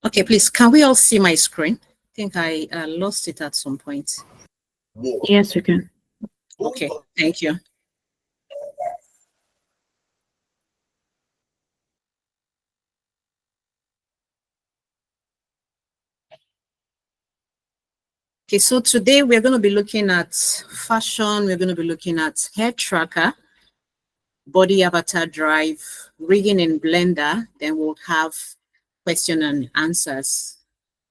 Okay, please, can we all see my screen? I think I lost it at some point. Yes, we can. Okay, thank you. Okay, so today we're going to be looking at fashion. We're going to be looking at hair tracker, body avatar drive, rigging in Blender. Then we'll have question and answers.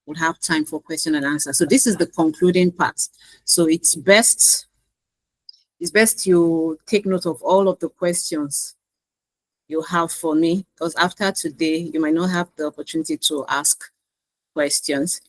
We'll have time for question and answer. So this is the concluding part. So it's best you take note of all of the questions you have for me, because after today, you might not have the opportunity to ask questions.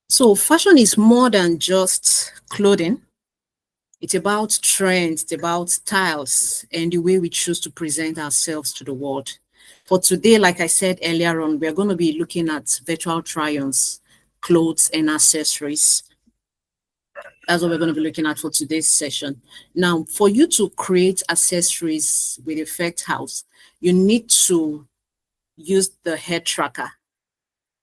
So fashion is more than just clothing. It's about trends, it's about styles, and the way we choose to present ourselves to the world. For today, like I said earlier on, we're going to be looking at virtual try-ons, clothes, and accessories. That's what we're going to be looking at for today's session. Now, for you to create accessories with Effect House, you need to use the head tracker.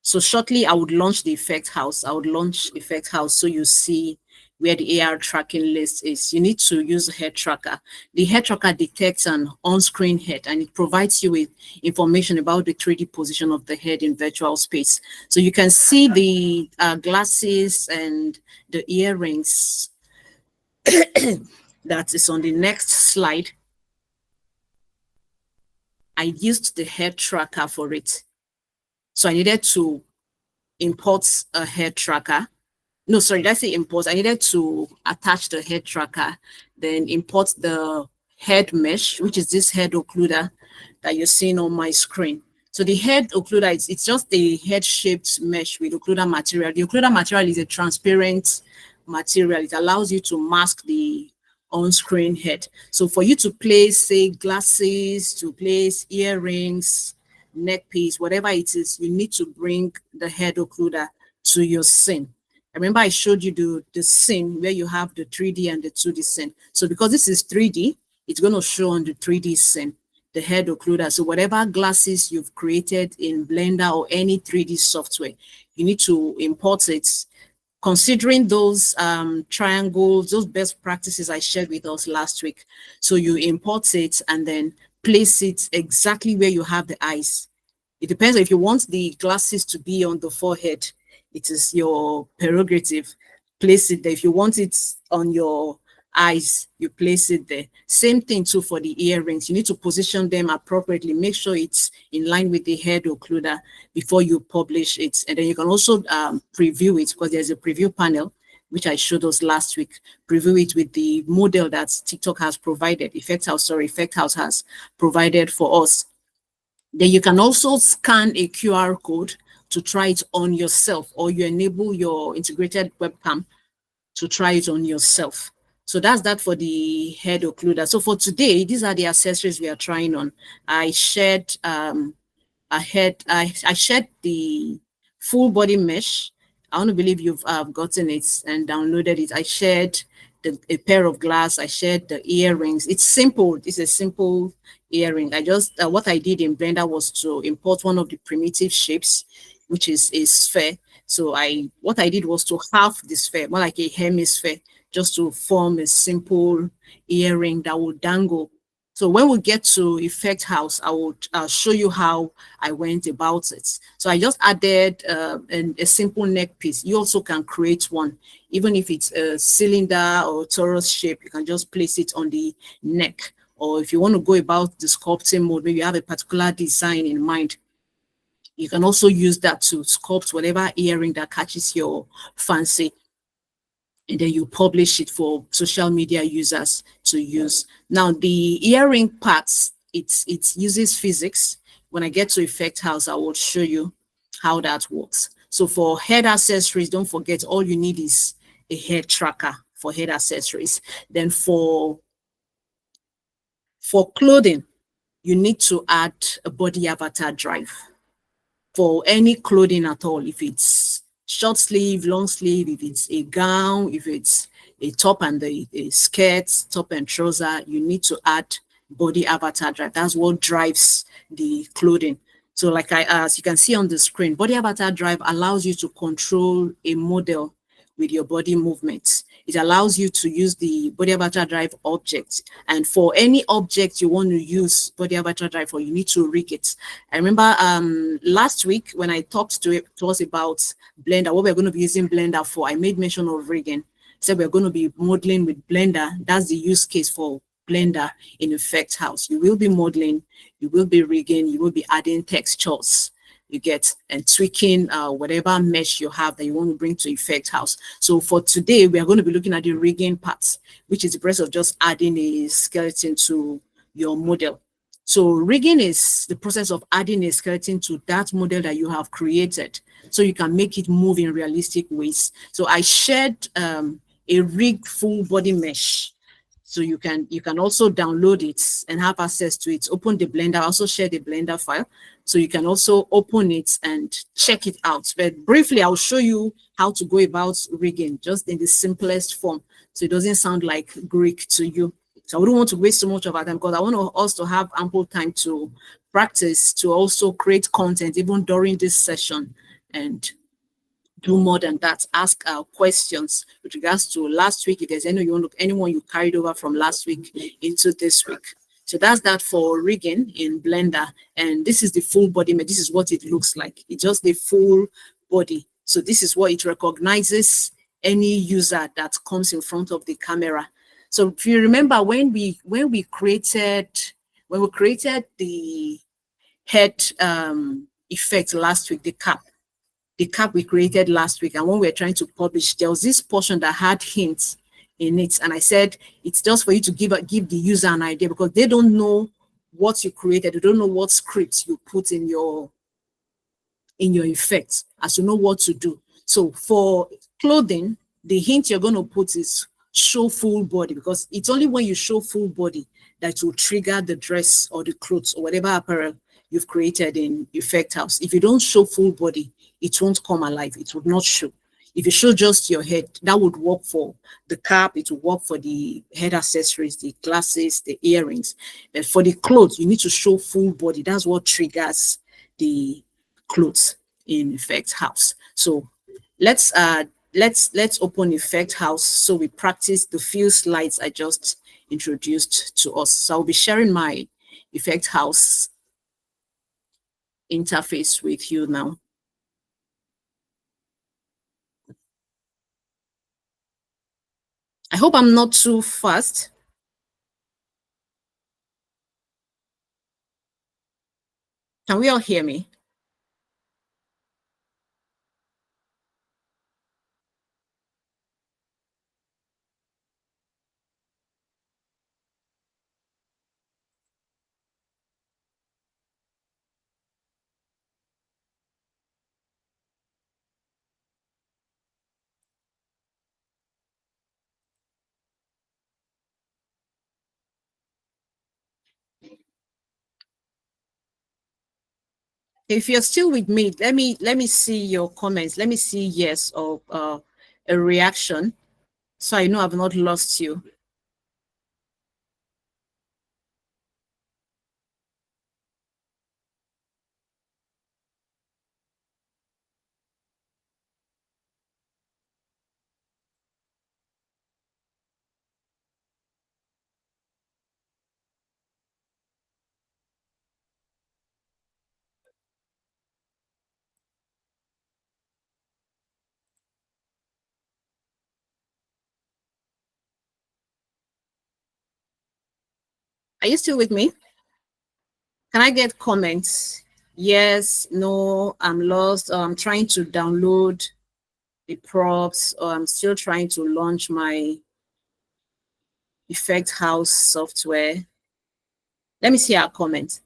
So shortly, I would launch the Effect House. I would launch Effect House so you see where the AR tracking list is. You need to use a head tracker. The head tracker detects an on-screen head, and it provides you with information about the 3D position of the head in virtual space. So you can see the glasses and the earrings that is on the next slide. I used the head tracker for it. So I needed to import a head tracker. No, sorry, did I say import? I needed to attach the head tracker, then import the head mesh, which is this head occluder that you're seeing on my screen. So the head occluder, it's just a head-shaped mesh with occluder material. The occluder material is a transparent material. It allows you to mask the on-screen head. So for you to place, say, glasses, to place earrings, neck piece, whatever it is, you need to bring the head occluder to your scene. Remember, I showed you the scene where you have the 3D and the 2D scene. So because this is 3D, it's going to show on the 3D scene, the head occluder. So whatever glasses you've created in Blender or any 3D software, you need to import it, considering those triangles, those best practices I shared with us last week. So you import it and then place it exactly where you have the eyes. It depends if you want the glasses to be on the forehead. It is your prerogative. Place it there. If you want it on your eyes, you place it there. Same thing too for the earrings. You need to position them appropriately. Make sure it's in line with the head occluder before you publish it. And then you can also preview it, because there's a preview panel, which I showed us last week. Preview it with the model that TikTok has provided. Effect House has provided for us. Then you can also scan a QR code to try it on yourself, or you enable your integrated webcam to try it on yourself. So that's that for the head occluder. So for today, these are the accessories we are trying on. I shared I shared the full body mesh. I want to believe you've gotten it and downloaded it. I shared a pair of glass. I shared the earrings. It's simple. It's a simple earring. I just what I did in Blender was to import one of the primitive shapes, which is a sphere. So what I did was to half the sphere, more like a hemisphere, just to form a simple earring that would dangle. So when we get to Effect House, I will show you how I went about it. So I just added a simple neck piece. You also can create one, even if it's a cylinder or torus shape, you can just place it on the neck. Or if you want to go about the sculpting mode, maybe you have a particular design in mind, you can also use that to sculpt whatever earring that catches your fancy, and then you publish it for social media users to use. Now the earring parts, it uses physics. When I get to Effect House, I will show you how that works. So for head accessories, don't forget all you need is a head tracker for head accessories. Then for clothing, you need to add a body avatar drive for any clothing at all. If it's short sleeve, long sleeve, if it's a gown, if it's a top and a skirt, top and trouser, you need to add body avatar drive. That's what drives the clothing. So like as you can see on the screen, body avatar drive allows you to control a model with your body movements. It allows you to use the body avatar drive object. And for any object you want to use body avatar drive for, you need to rig it. I remember last week when I talked to us about Blender, what we're going to be using Blender for, I made mention of rigging. Said we're going to be modeling with Blender. That's the use case for Blender in Effect House. You will be modeling, you will be rigging, you will be adding textures, you get, and tweaking whatever mesh you have that you want to bring to Effect House. So for today, we are going to be looking at the rigging parts, which is the process of just adding a skeleton to your model. So rigging is the process of adding a skeleton to that model that you have created, so you can make it move in realistic ways. So I shared a rigged full body mesh, so you can also download it and have access to it. Open the Blender. I also share the Blender file, so you can also open it and check it out. But briefly, I'll show you how to go about rigging, just in the simplest form, so it doesn't sound like Greek to you. So I wouldn't want to waste so much of our time, because I want us to have ample time to practice, to also create content even during this session, and do more than that, ask questions with regards to last week, if there's anyone you carried over from last week into this week. So that's that for rigging in Blender. And this is the full body. This is what it looks like. It's just the full body. So this is what it recognizes any user that comes in front of the camera. So if you remember, when we created the head effect last week, the cap we created last week, and when we were trying to publish, there was this portion that had hints in it, and I said it's just for you to give the user an idea, because they don't know what you created, they don't know what scripts you put in your effects, as to know what to do. So for clothing, the hint you're going to put is show full body, because it's only when you show full body that will trigger the dress or the clothes or whatever apparel you've created in Effect House. If you don't show full body, it won't come alive. It would not show. If you show just your head, that would work for the cap, it will work for the head accessories, the glasses, the earrings. But for the clothes, you need to show full body. That's what triggers the clothes in Effect House. So let's open Effect House, so we practice the few slides I just introduced to us. So I'll be sharing my Effect House interface with you now. I hope I'm not too fast. Can we all hear me? If you're still with me, let me see your comments. Let me see yes or a reaction. So I know I've not lost you. Are you still with me? Can I get comments? Yes, no, I'm lost, or I'm trying to download the props, or I'm still trying to launch my Effect House software. Let me see our comment.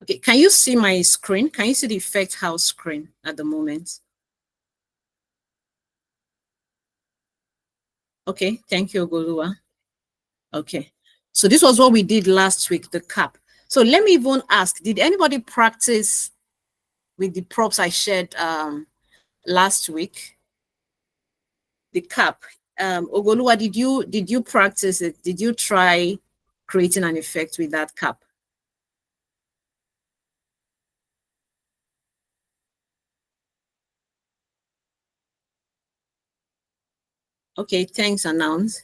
Okay, can you see my screen? Can you see the Effect House screen at the moment? Okay, thank you, Ogolua. Okay, so this was what we did last week, the cap. So let me even ask, did anybody practice with the props I shared last week? The cap. Ogolua, did you practice it? Did you try creating an effect with that cap? Okay, thanks, Announce.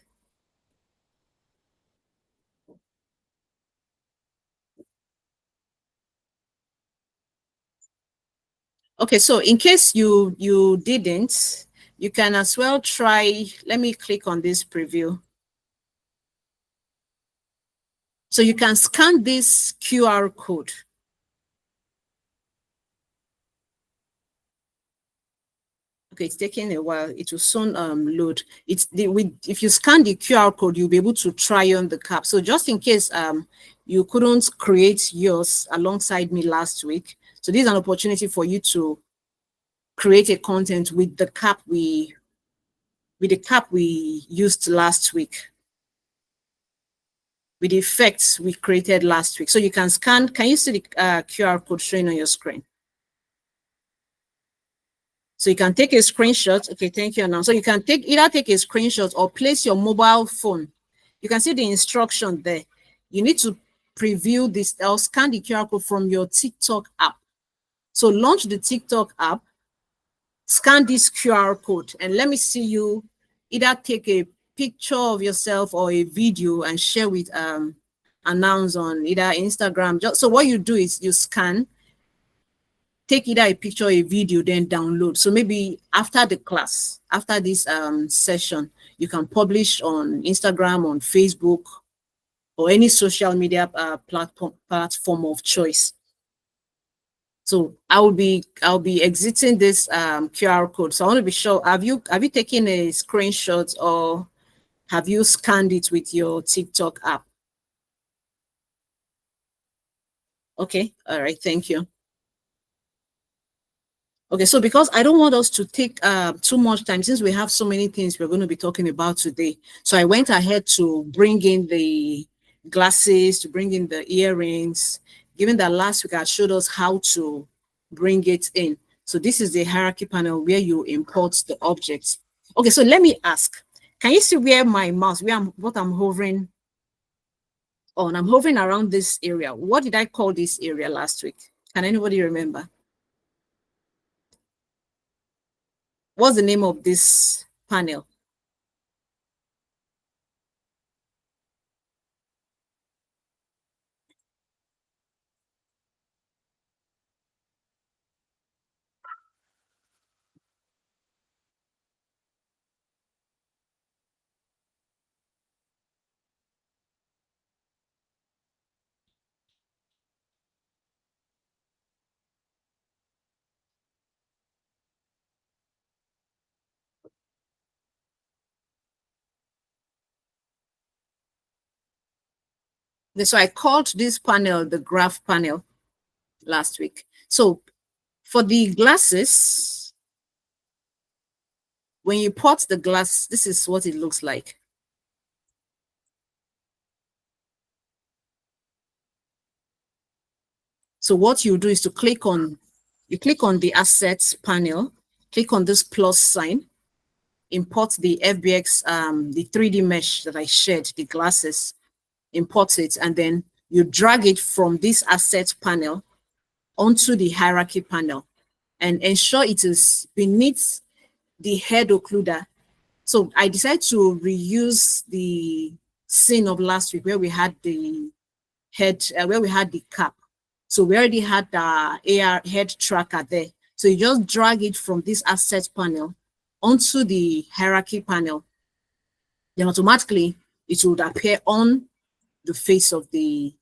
Okay, so in case you didn't, you can as well try. Let me click on this preview. So you can scan this QR code. Okay, it's taking a while. It will soon load. It's the with if you scan the QR code, you'll be able to try on the cap. So just in case you couldn't create yours alongside me last week, so this is an opportunity for you to create a content with the cap we used last week, with the effects we created last week. So you can scan. Can you see the QR code showing on your screen? So you can take a screenshot. Okay, thank you now. So you can either take a screenshot or place your mobile phone. You can see the instruction there. You need to preview this or scan the QR code from your TikTok app. So launch the TikTok app, scan this QR code, and let me see you either take a picture of yourself or a video and share with announce on either Instagram. So what you do is you scan, take either a picture or a video, then download. So maybe after the class, after this session, you can publish on Instagram, on Facebook, or any social media platform of choice. So I'll be exiting this QR code. So I want to be sure, have you taken a screenshot or have you scanned it with your TikTok app? Okay, all right, thank you. Okay, so because I don't want us to take too much time, since we have so many things we're going to be talking about today, so I went ahead to bring in the glasses, to bring in the earrings, given that last week I showed us how to bring it in. So this is the hierarchy panel where you import the objects. Okay, so let me ask, can you see where my mouse, what I'm hovering on? I'm hovering around this area. What did I call this area last week? Can anybody remember? What's the name of this panel? So I called this panel the graph panel last week. So for the glasses, when you put the glass, this is what it looks like. So what you do is to click on the assets panel, click on this plus sign, import the FBX, the 3D mesh that I shared, the glasses, import it, and then you drag it from this asset panel onto the hierarchy panel and ensure it is beneath the head occluder. So I decided to reuse the scene of last week where we had the head, where we had the cap. So we already had the AR head tracker there. So you just drag it from this asset panel onto the hierarchy panel. Then automatically it would appear on the face of the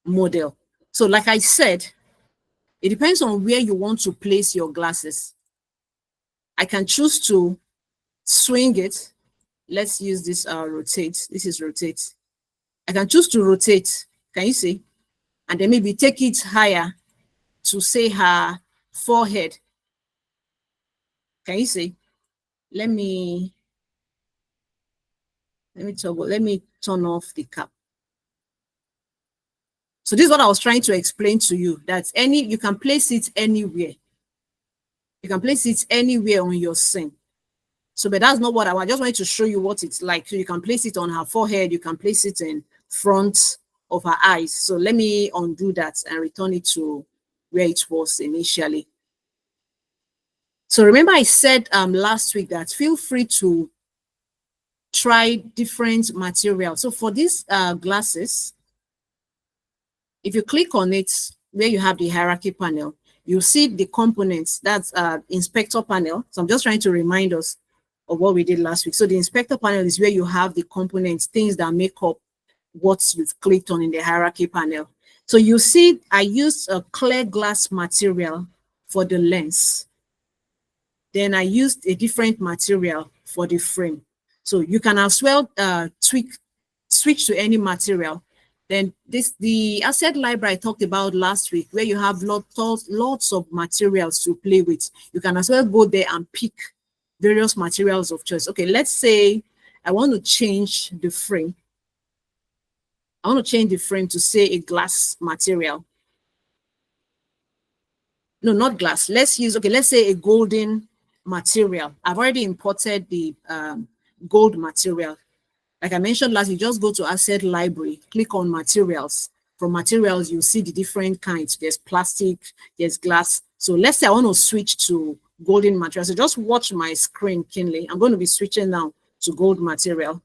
model. So like I said, it depends on where you want to place your glasses. I can choose to swing it. Let's use this rotate. This is rotate. I can choose to rotate. Can you see? And then maybe take it higher to say her forehead. Can you see? Let me turn off the cap. So this is what I was trying to explain to you, that you can place it anywhere. You can place it anywhere on your scene. So, but that's not what I just wanted to show you what it's like. So you can place it on her forehead, you can place it in front of her eyes. So let me undo that and return it to where it was initially. So remember I said last week that feel free to try different materials. So for these glasses, if you click on it where you have the hierarchy panel, you see the components. That's inspector panel. So I'm just trying to remind us of what we did last week. So the inspector panel is where you have the components, things that make up what you've clicked on in the hierarchy panel. So you see I used a clear glass material for the lens. Then I used a different material for the frame. So you can as well switch to any material. Then the asset library I talked about last week, where you have lots of materials to play with. You can as well go there and pick various materials of choice. Okay, let's say I want to change the frame. I want to change the frame to say a glass material. No, not glass. Let's say a golden material. I've already imported the gold material. Like I mentioned last, you just go to asset library, click on materials. From materials, you see the different kinds. There's plastic, there's glass. So let's say I want to switch to golden material. So just watch my screen keenly. I'm going to be switching now to gold material.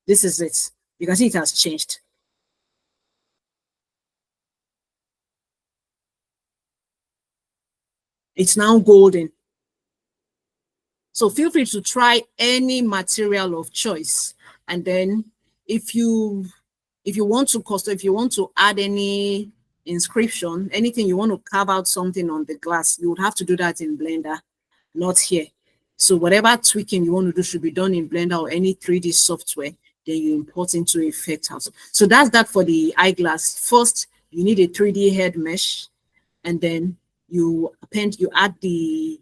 This is it. You can see it has changed. It's now golden. So feel free to try any material of choice. And then if you want to add any inscription, anything you want to carve out something on the glass, you would have to do that in Blender, not here. So whatever tweaking you want to do should be done in Blender or any 3D software, then you import into Effect House. So that's that for the eyeglass. First, you need a 3D head mesh, and then you add the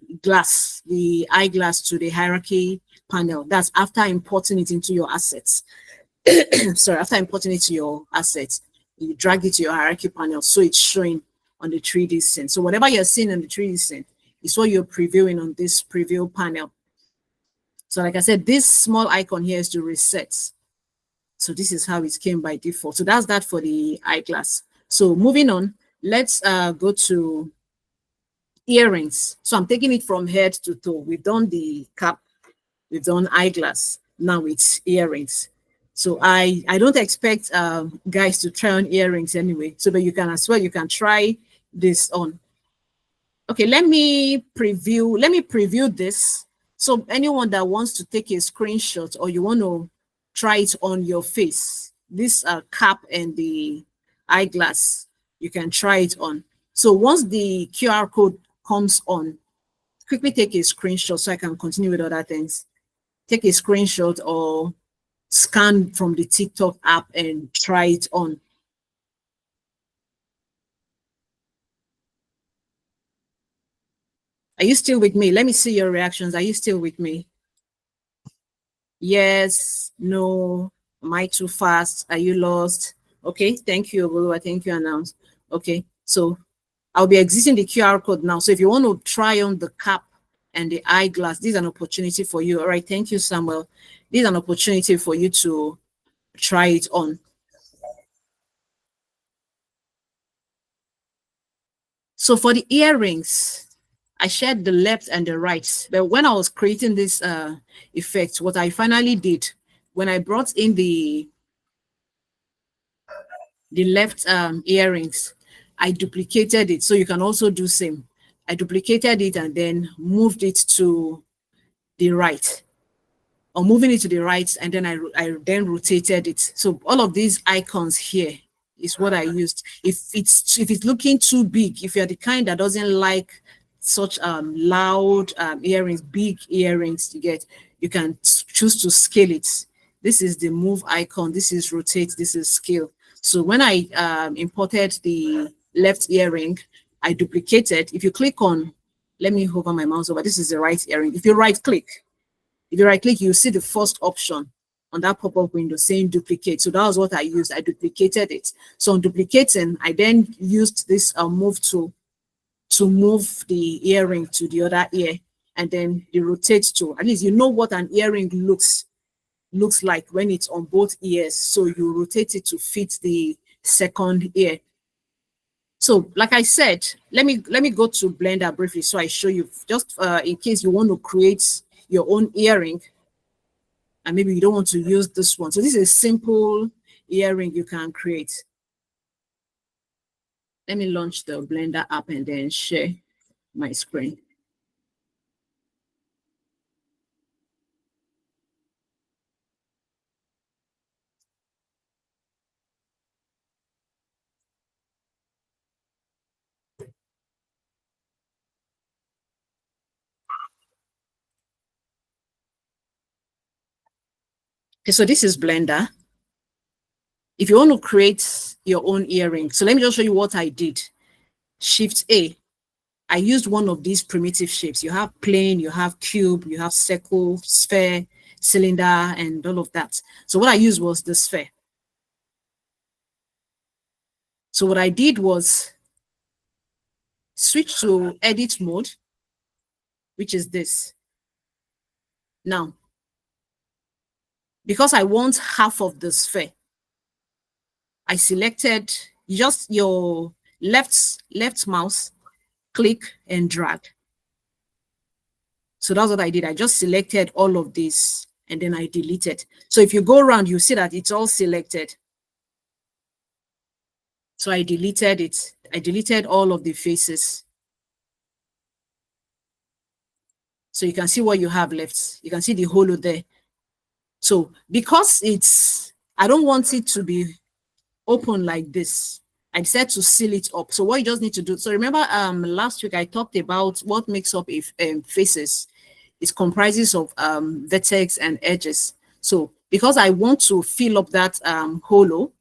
eyeglass to the hierarchy panel. That's after importing it into your assets. Sorry, after importing it to your assets, you drag it to your hierarchy panel so it's showing on the 3D scene. So whatever you're seeing on the 3D scene is what you're previewing on this preview panel. So like I said, this small icon here is to reset. So this is how it came by default. So that's that for the eyeglass. So moving on, let's go to earrings. So I'm taking it from head to toe. We've done the cap, we've done eyeglass. Now it's earrings. So I don't expect guys to try on earrings anyway. So but you can try this on. Okay, let me preview this. So anyone that wants to take a screenshot or you want to try it on your face, this cap and the eyeglass, you can try it on. So once the QR code comes on, quickly take a screenshot so I can continue with other things. Take a screenshot or scan from the TikTok app and try it on. Are you still with me? Let me see your reactions. Are you still with me? Yes, no, am I too fast? Are you lost? Okay, thank you, Ogoluwa. Thank you, Announce. Okay, so I'll be exiting the QR code now. So if you want to try on the cap and the eyeglass, this is an opportunity for you. All right, thank you, Samuel. This is an opportunity for you to try it on. So for the earrings, I shared the left and the right. But when I was creating this effect, what I finally did, when I brought in the left earrings, I duplicated it. So you can also do same. I duplicated it and then moved it to the right, or moving it to the right, and then I then rotated it. So all of these icons here is what I used. If it's looking too big, if you're the kind that doesn't like such loud earrings, big earrings to get, you can choose to scale it. This is the move icon, this is rotate, this is scale. So when I imported the left earring, I duplicated. If you click on, let me hover my mouse over, this is the right earring. If you right click, you see the first option on that pop-up window saying duplicate. So that was what I used. I duplicated it. So on duplicating, I then used this move tool to move the earring to the other ear, and then the rotate tool. At least you know what an earring looks like when it's on both ears. So you rotate it to fit the second ear. So like I said, let me go to Blender briefly so I show you, just in case you want to create your own earring and maybe you don't want to use this one. So this is a simple earring you can create. Let me launch the Blender app and then share my screen. Okay, so this is Blender. If you want to create your own earring, so let me just show you what I did. Shift A. I used one of these primitive shapes. You have plane, you have cube, you have circle, sphere, cylinder, and all of that. So what I used was the sphere. So what I did was switch to edit mode, which is this. Now, because I want half of the sphere, I selected just your left mouse, click and drag. So that's what I did. I just selected all of this and then I deleted. So if you go around, you see that it's all selected. So I deleted it. I deleted all of the faces. So you can see what you have left. You can see the holo there. So because I don't want it to be open like this, I decided to seal it up. So what you just need to do, so remember last week I talked about what makes up if faces. It comprises of vertex and edges. So because I want to fill up that holo,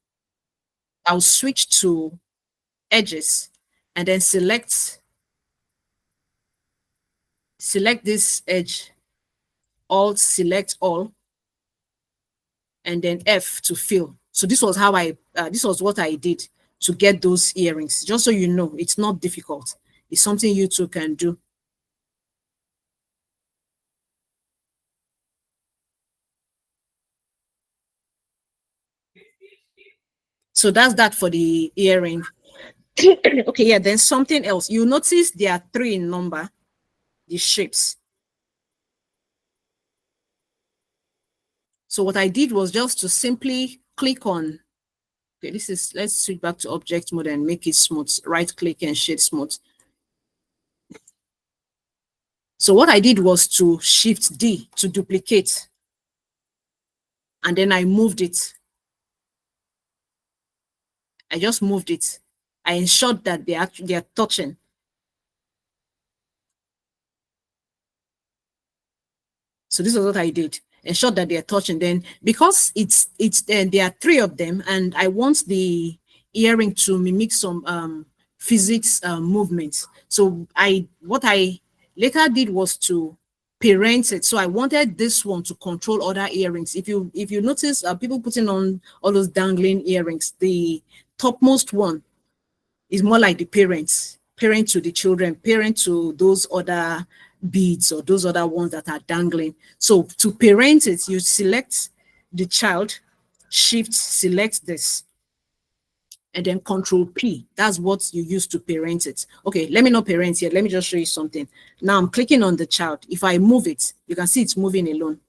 I'll switch to edges and then select this edge, Alt select all, and then F to fill. So this was how this was what I did to get those earrings. Just so you know, it's not difficult. It's something you too can do. So that's that for the earring. Okay, yeah, then something else. You notice there are 3 in number, the shapes. So what I did was just to simply click on, okay, let's switch back to object mode and make it smooth. Right click and shade smooth. So what I did was to shift D to duplicate. And then I moved it. I just moved it. I ensured that they are touching. So this is what I did. Ensure that they're touching. Then because there are 3 of them, and I want the earring to mimic some physics movements. So what I later did was to parent it. So I wanted this one to control other earrings. If you notice, people putting on all those dangling earrings, the topmost one is more like the parent to the children, parent to those other beads or those other ones that are dangling. So to parent it, you select the child, shift, select this, and then control P. That's what you use to parent it. Okay, let me not parent yet. Let me just show you something. Now I'm clicking on the child. If I move it, you can see it's moving alone.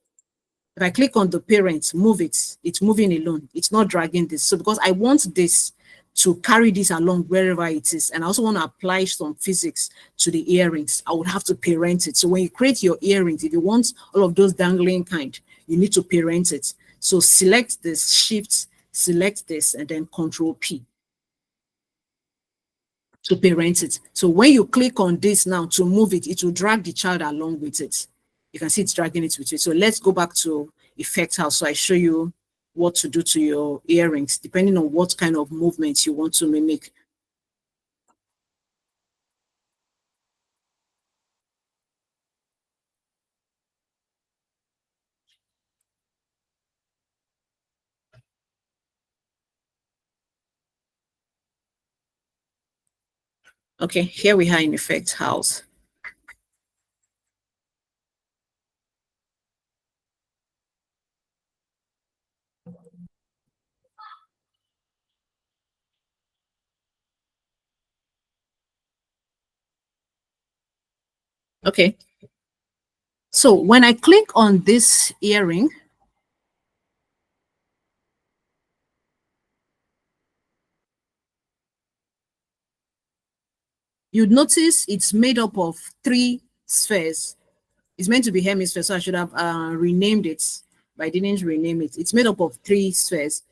If I click on the parent, move it, it's moving alone. It's not dragging this. So because I want this to carry this along wherever it is, and I also want to apply some physics to the earrings, I would have to parent it. So when you create your earrings, if you want all of those dangling kind, you need to parent it. So select this, shift, select this, and then control P to parent it. So when you click on this now to move it, it will drag the child along with it. You can see it's dragging it with it. So let's go back to effect house. So I show you what to do to your earrings, depending on what kind of movements you want to mimic. Okay, here we are in effect house. Okay, so when I click on this earring, you'd notice it's made up of 3 spheres. It's meant to be hemisphere, so I should have renamed it, but I didn't rename it. It's made up of 3 spheres.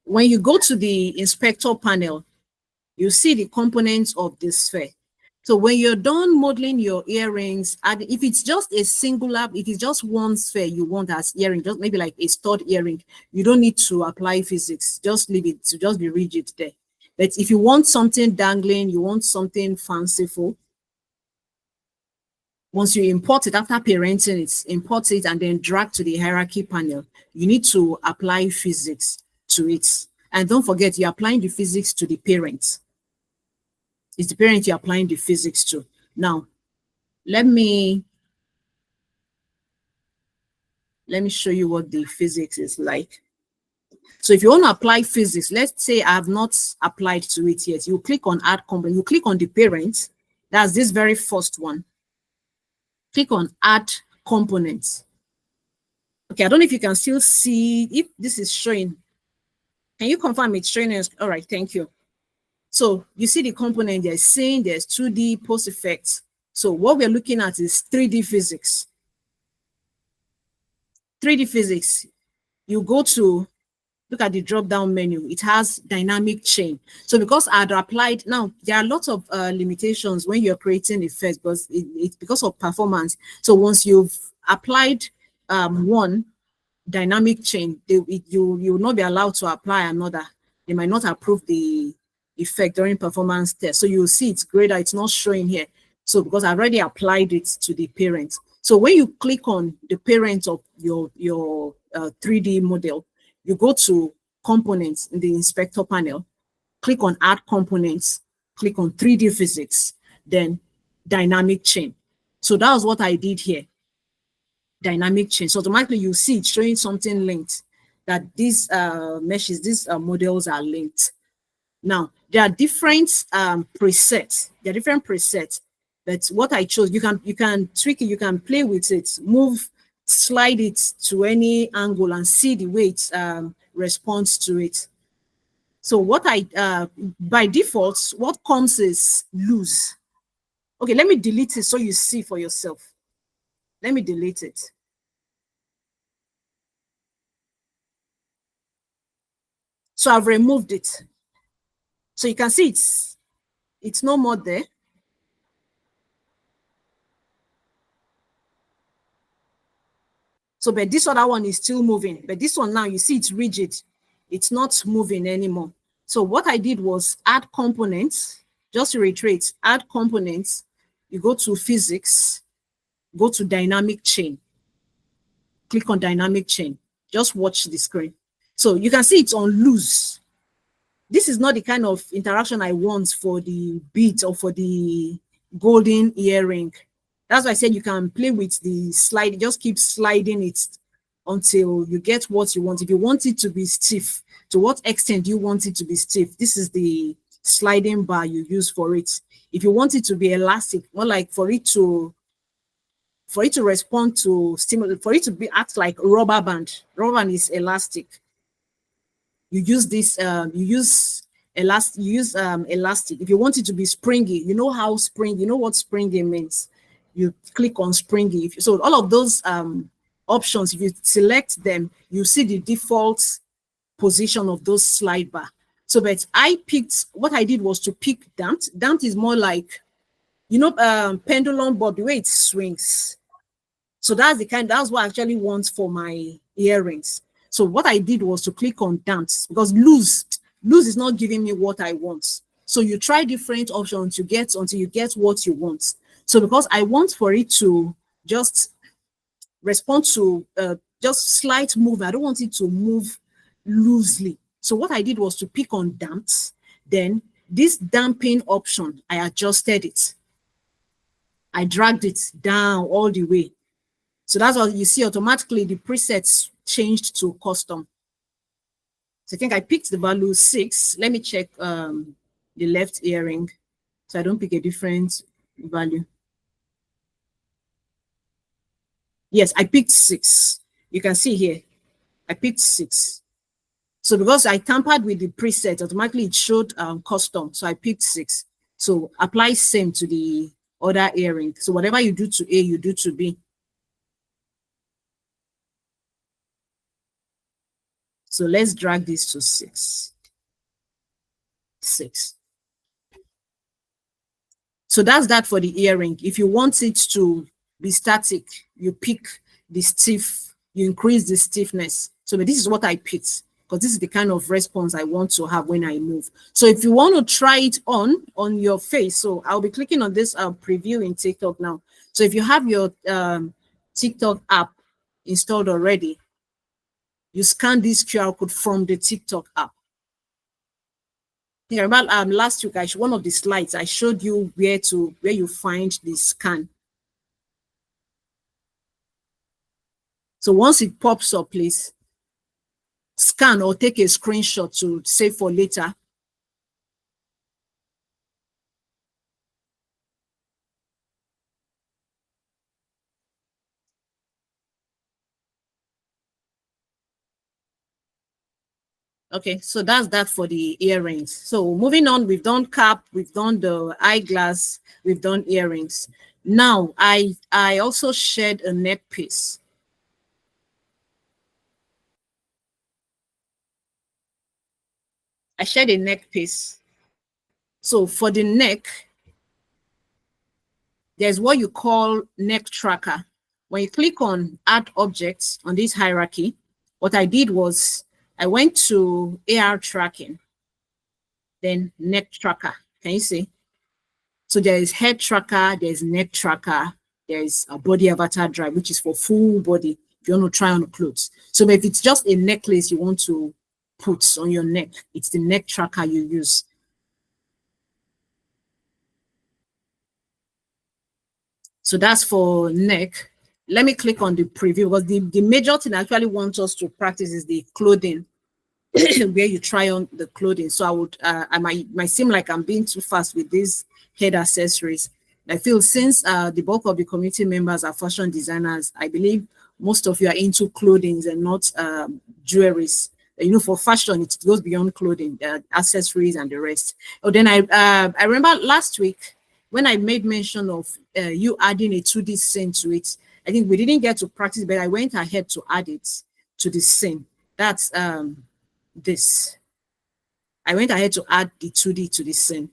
When you go to the inspector panel, you see the components of the sphere. So when you're done modeling your earrings, and if it's just a singular, if it's just one sphere you want as earring, just maybe like a stud earring, you don't need to apply physics. Just leave it to just be rigid there. But if you want something dangling, you want something fanciful, once you import it, after parenting it, import it and then drag to the hierarchy panel, you need to apply physics to it. And don't forget, you're applying the physics to the parent. It's the parent you're applying the physics to. Now, let me show you what the physics is like. So if you want to apply physics, let's say I have not applied to it yet. You click on add component, you click on the parent. That's this very first one. Click on add components. Okay, I don't know if you can still see if this is showing. Can you confirm it's showing us? All right, thank you. So you see the component there's saying there's 2D post effects. So what we're looking at is 3D physics. 3D physics, you go to look at the drop down menu, it has dynamic chain. So because I had applied, now there are lots of limitations when you're creating effects, because it's because of performance. So once you've applied one dynamic chain, you will not be allowed to apply another. They might not approve the effect during performance test. So you'll see it's greater, it's not showing here. So because I already applied it to the parent. So when you click on the parent of your 3D model, you go to components in the inspector panel, click on add components, click on 3D physics, then dynamic chain. So that was what I did here, dynamic chain. So automatically you see it showing something linked, that these meshes, these models are linked. Now, there are different presets. There are different presets. But what I chose, you can tweak it, you can play with it, move, slide it to any angle and see the way it responds to it. So what by default, what comes is loose. Okay, let me delete it so you see for yourself. Let me delete it. So I've removed it. So you can see it's no more there. So, but this other one is still moving. But this one now, you see it's rigid. It's not moving anymore. So what I did was add components, just to reiterate, add components, you go to physics, go to dynamic chain, click on dynamic chain. Just watch the screen. So you can see it's on loose. This is not the kind of interaction I want for the bead or for the golden earring. That's why I said you can play with the slide. Just keep sliding it until you get what you want. If you want it to be stiff, to what extent do you want it to be stiff? This is the sliding bar you use for it. If you want it to be elastic, more like for it to respond to stimuli, for it to be act like rubber band. Rubber band is elastic. You use this, you use elastic. If you want it to be springy, you know how springy, you know what springy means. You click on springy. So all of those options, if you select them, you see the default position of those slide bar. So, but I picked, what I did was to pick damped. Damped is more like, you know, pendulum bob, the way it swings. So that's what I actually want for my earrings. So what I did was to click on damped, because loose is not giving me what I want. So you try different options until you get what you want. So because I want for it to just respond to just slight movement, I don't want it to move loosely. So what I did was to pick on damped. Then this damping option, I adjusted it. I dragged it down all the way. So that's what you see, automatically the presets changed to custom. So I think I picked the value 6. Let me check the left earring so I don't pick a different value. Yes, I picked 6. You can see here, I picked 6. So because I tampered with the preset, automatically it showed custom. So I picked 6. So apply same to the other earring. So whatever you do to A, you do to B. So let's drag this to 6. 6. So that's that for the earring. If you want it to be static, you pick the stiff, you increase the stiffness. So this is what I picked, because this is the kind of response I want to have when I move. So if you want to try it on your face, so I'll be clicking on this preview in TikTok now. So if you have your TikTok app installed already, you scan this QR code from the TikTok app. Yeah, remember last week, one of the slides, I showed you where you find the scan. So once it pops up, please scan or take a screenshot to save for later. Okay, so that's that for the earrings. So moving on, we've done cap, we've done the eyeglass, we've done earrings. Now, I also shared a neck piece. I shared a neck piece. So for the neck, there's what you call neck tracker. When you click on add objects on this hierarchy, what I did was I went to AR tracking, then neck tracker. Can you see? So there is head tracker, there's neck tracker, there's a body avatar drive, which is for full body if you want to try on clothes. So if it's just a necklace you want to put on your neck, it's the neck tracker you use. So that's for neck. Let me click on the preview, because the major thing I actually want us to practice is the clothing, where you try on the clothing. So I would, I might seem like I'm being too fast with these head accessories. I feel since the bulk of the community members are fashion designers, I believe most of you are into clothing and not jewelries. You know, for fashion, it goes beyond clothing, accessories and the rest. Oh, then I remember last week when I made mention of you adding a 2D scene to it. I think we didn't get to practice, but I went ahead to add it to the scene. That's this. I went ahead to add the 2D to the scene.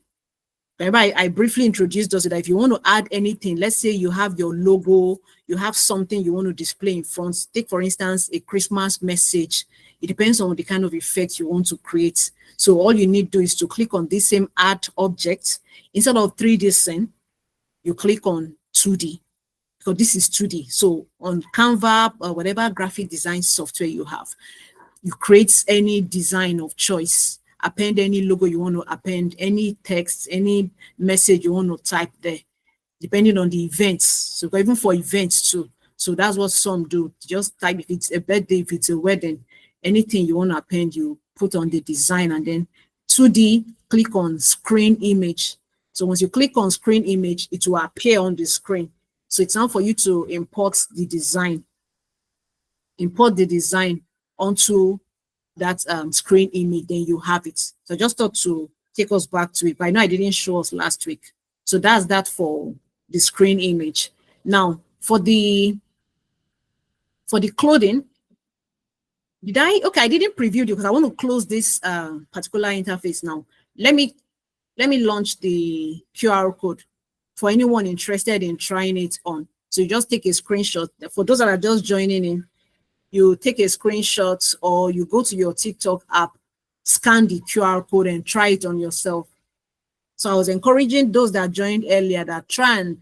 Remember, I briefly introduced us that if you want to add anything, let's say you have your logo, you have something you want to display in front. Take, for instance, a Christmas message. It depends on the kind of effect you want to create. So all you need to do is to click on this same add object. Instead of 3D scene, you click on 2D, because this is 2D. So on Canva or whatever graphic design software you have, you create any design of choice, append any logo you want to append, any text, any message you want to type there, depending on the events. So even for events too. So that's what some do. Just type, if it's a birthday, if it's a wedding, anything you want to append, you put on the design, and then 2D, click on screen image. So once you click on screen image, it will appear on the screen. So it's time for you to import the design onto that screen image, then you have it. So I just thought to take us back to it, but I know I didn't show us last week. So that's that for the screen image. Now for the clothing, I didn't preview it because I want to close this particular interface now. Let me launch the QR code for anyone interested in trying it on. So you just take a screenshot. For those that are just joining in, you take a screenshot or you go to your TikTok app, scan the QR code and try it on yourself. So I was encouraging those that joined earlier that try and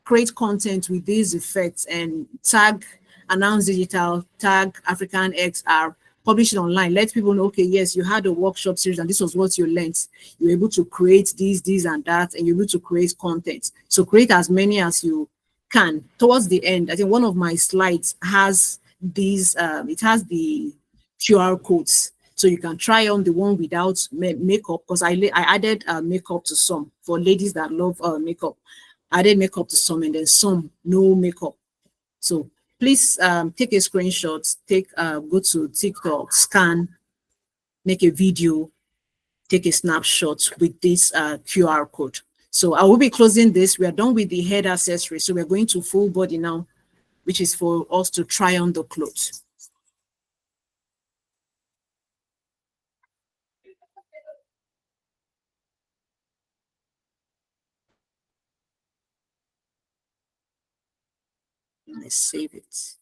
create content with these effects and tag Announce Digital, tag African XR, publish it online. Let people know, okay, yes, you had a workshop series and this was what you learned. You were able to create this, and that, and you're able to create content. So create as many as you can. Towards the end, I think one of my slides has these, it has the QR codes. So you can try on the one without makeup, because I added makeup to some for ladies that love makeup. I added makeup to some, and then some no makeup. So please take a screenshot, go to TikTok, scan, make a video, take a snapshot with this QR code. So I will be closing this. We are done with the head accessory. So we're going to full body now, which is for us to try on the clothes. Let's save it.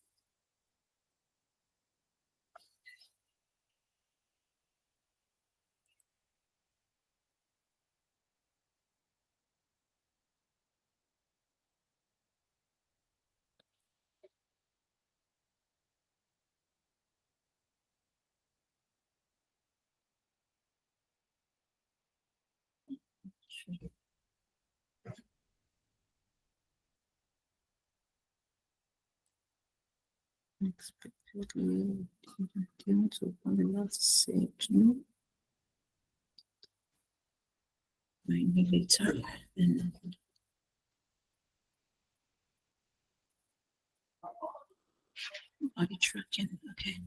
Unexpectedly continue to open the last page. No, later. And body tracking. Okay.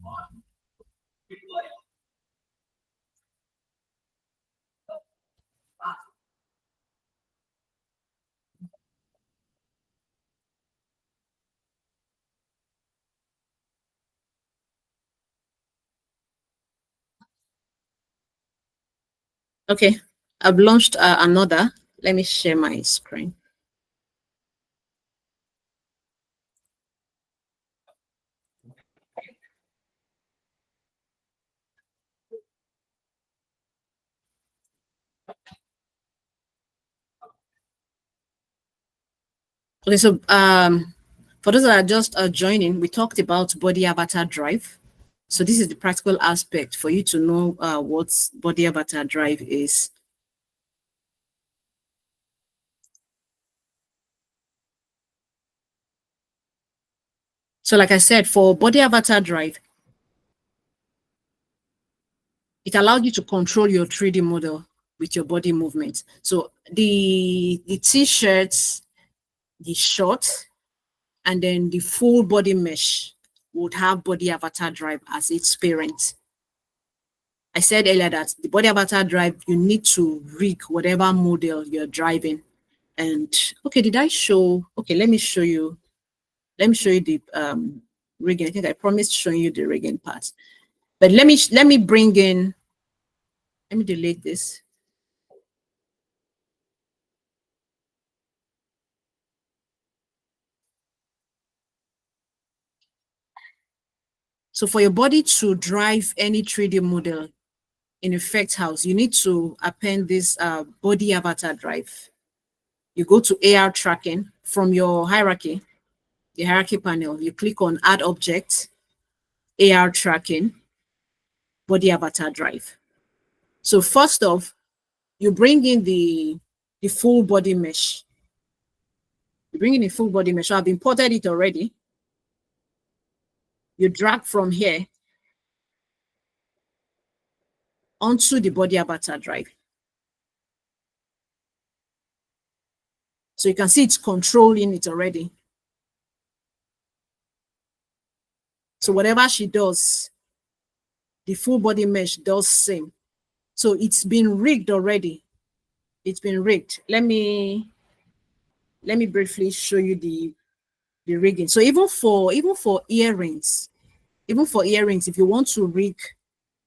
Okay, I've launched another. Let me share my screen. Okay, so for those that are just joining, we talked about body avatar drive. So this is the practical aspect for you to know what body avatar drive is. So like I said, for body avatar drive, it allowed you to control your 3D model with your body movement. So the t-shirts, the short, and then the full body mesh would have body avatar drive as its parent. I said earlier that the body avatar drive, you need to rig whatever model you're driving. And okay, did I show? Okay, let me show you. Let me show you the rigging. I think I promised showing you the rigging part. But let me bring in. Let me delete this. So for your body to drive any 3D model in Effect House, you need to append this body avatar drive. You go to AR tracking from your hierarchy, the hierarchy panel. You click on Add Object, AR tracking, body avatar drive. So first off, you bring in the full body mesh. You bring in the full body mesh. So I've imported it already. You drag from here onto the body avatar drive. So you can see it's controlling it already. So whatever she does, the full body mesh does same. So it's been rigged already. It's been rigged. Let me briefly show you the rigging. So even for earrings, if you want to rig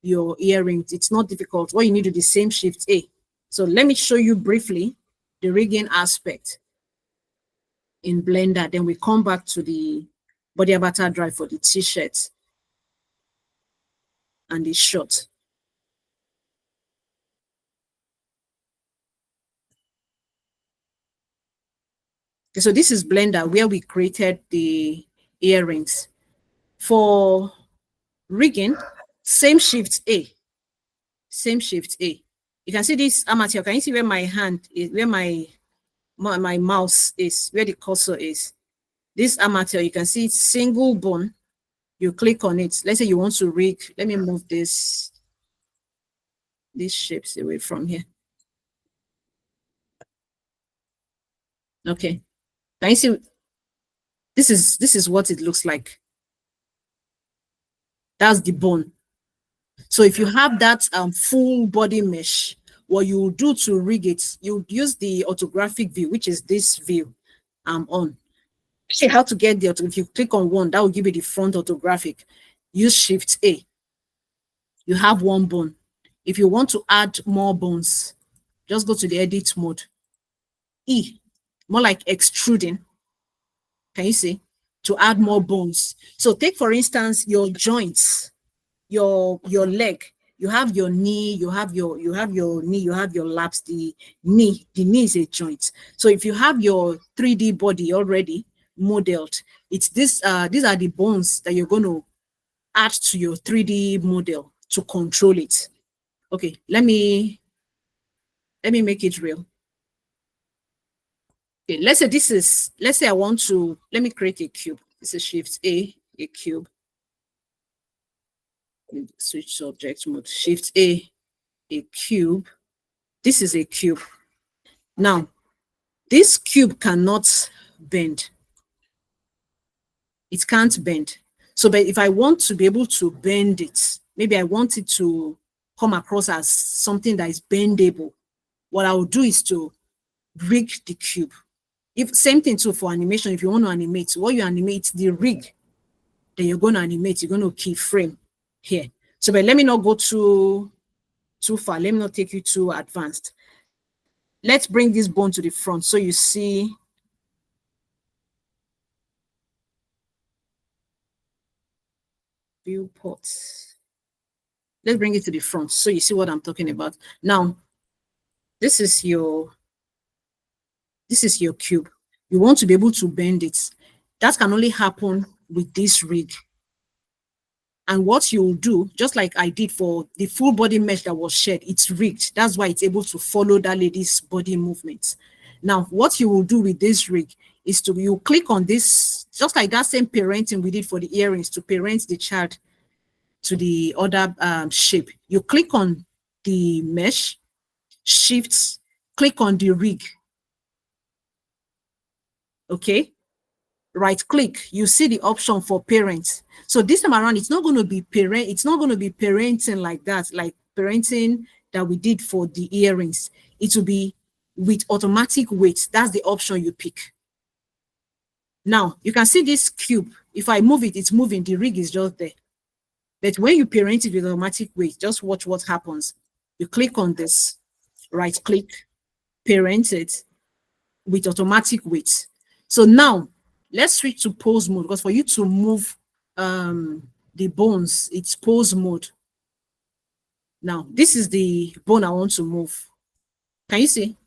your earrings, it's not difficult. What you need to do the same Shift A. So let me show you briefly the rigging aspect in Blender. Then we come back to the body avatar drive for the t-shirt and the short. Okay, so this is Blender where we created the earrings. For rigging, same Shift A. Same Shift A. You can see this amateur. Can you see where my hand is, where my mouse is, where the cursor is? This amateur, you can see it's single bone. You click on it. Let's say you want to rig. Let me move these shapes away from here. Okay. Can you see? This is what it looks like. That's the bone. So if you have that full body mesh, what you do to rig it, you use the orthographic view, which is this view I'm on. See how to get the, if you click on one, that will give you the front orthographic. Use Shift A. You have one bone. If you want to add more bones, just go to the edit mode. E, more like extruding. Can you see? To add more bones. So take, for instance, your joints, your leg. You have your knee, you have your knee, you have your laps. The knee is a joint. So if you have your 3D body already modeled, it's this these are the bones that you're going to add to your 3D model to control it. Okay, let me make it real. Okay, let's say I want to, let me create a cube. This is Shift A cube. Switch subject mode. Shift A cube. This is a cube. Now, this cube cannot bend. It can't bend. So, but if I want to be able to bend it, maybe I want it to come across as something that is bendable, what I will do is to rig the cube. If same thing too for animation, if you want to animate, what you animate, the rig that you're going to animate, you're going to keyframe here. So, but let me not go too far. Let me not take you too advanced. Let's bring this bone to the front so you see. Viewport. Let's bring it to the front so you see what I'm talking about. Now, this is your cube. You want to be able to bend it. That can only happen with this rig. And what you'll do, just like I did for the full body mesh that was shared, it's rigged. That's why it's able to follow that lady's body movements. Now, what you will do with this rig is you click on this, just like that same parenting we did for the earrings, to parent the child to the other shape. You click on the mesh, Shift, click on the rig. Okay, right click, you see the option for parent. So this time around, it's not going to be parenting like that, like parenting that we did for the earrings. It will be with automatic weight. That's the option you pick. Now you can see this cube. If I move it, it's moving. The rig is just there. But when you parent it with automatic weight, just watch what happens. You click on this, right click, parent it with automatic weight. So now let's switch to pose mode, because for you to move the bones, it's pose mode. Now this is the bone I want to move. Can you see?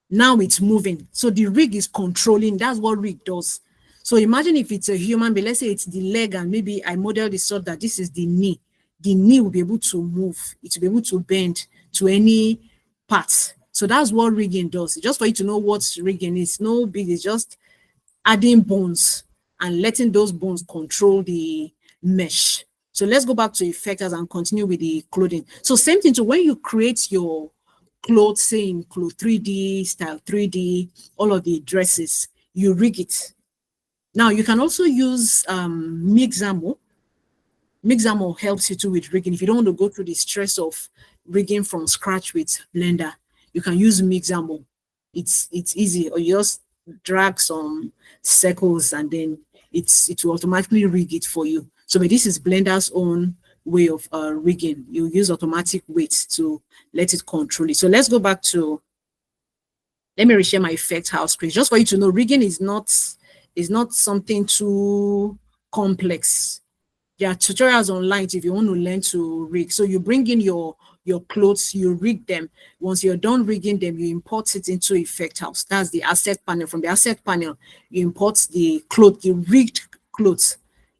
Now it's moving. So the rig is controlling. That's what rig does. So imagine if it's a human being, let's say it's the leg, and maybe I model this so that this is the knee. The knee will be able to move. It will be able to bend to any part. So that's what rigging does. Just for you to know what rigging is. No big, it's just adding bones and letting those bones control the mesh. So let's go back to effectors and continue with the clothing. So same thing. So when you create your clothes, say in clothes 3D, style 3D, all of the dresses, you rig it. Now you can also use Mixamo. Mixamo helps you too with rigging. If you don't want to go through the stress of rigging from scratch with Blender, you can use Mixamo. It's easy, or you just drag some circles and then it will automatically rig it for you. So but this is Blender's own way of rigging. You use automatic weights to let it control it. So let's go back to, let me reshare my effect house screen just for you to know rigging is not something too complex. There are tutorials online if you want to learn to rig. So you bring in your clothes, you rig them. Once you're done rigging them, you import it into effect house. That's the asset panel. From the asset panel, you import the cloth, the rigged clothes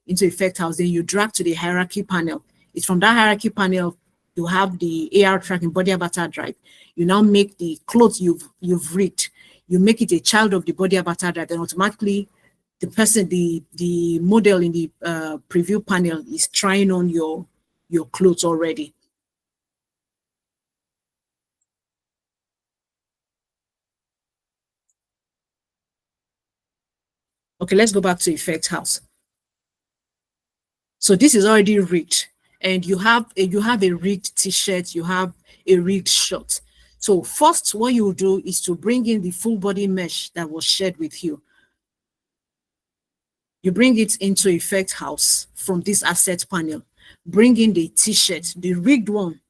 into effect house. Then you drag to the hierarchy panel. It's from that hierarchy panel you have the AR tracking body avatar drive. You now make the clothes you've rigged. You make it a child of the body avatar drive, and automatically the person, the model in the preview panel is trying on your clothes already. Okay, let's go back to effect house. So this is already rigged, and you have a rigged t-shirt, you have a rigged shirt. So first, what you do is to bring in the full body mesh that was shared with you. You bring it into effect house from this asset panel. Bring in the t-shirt, the rigged one.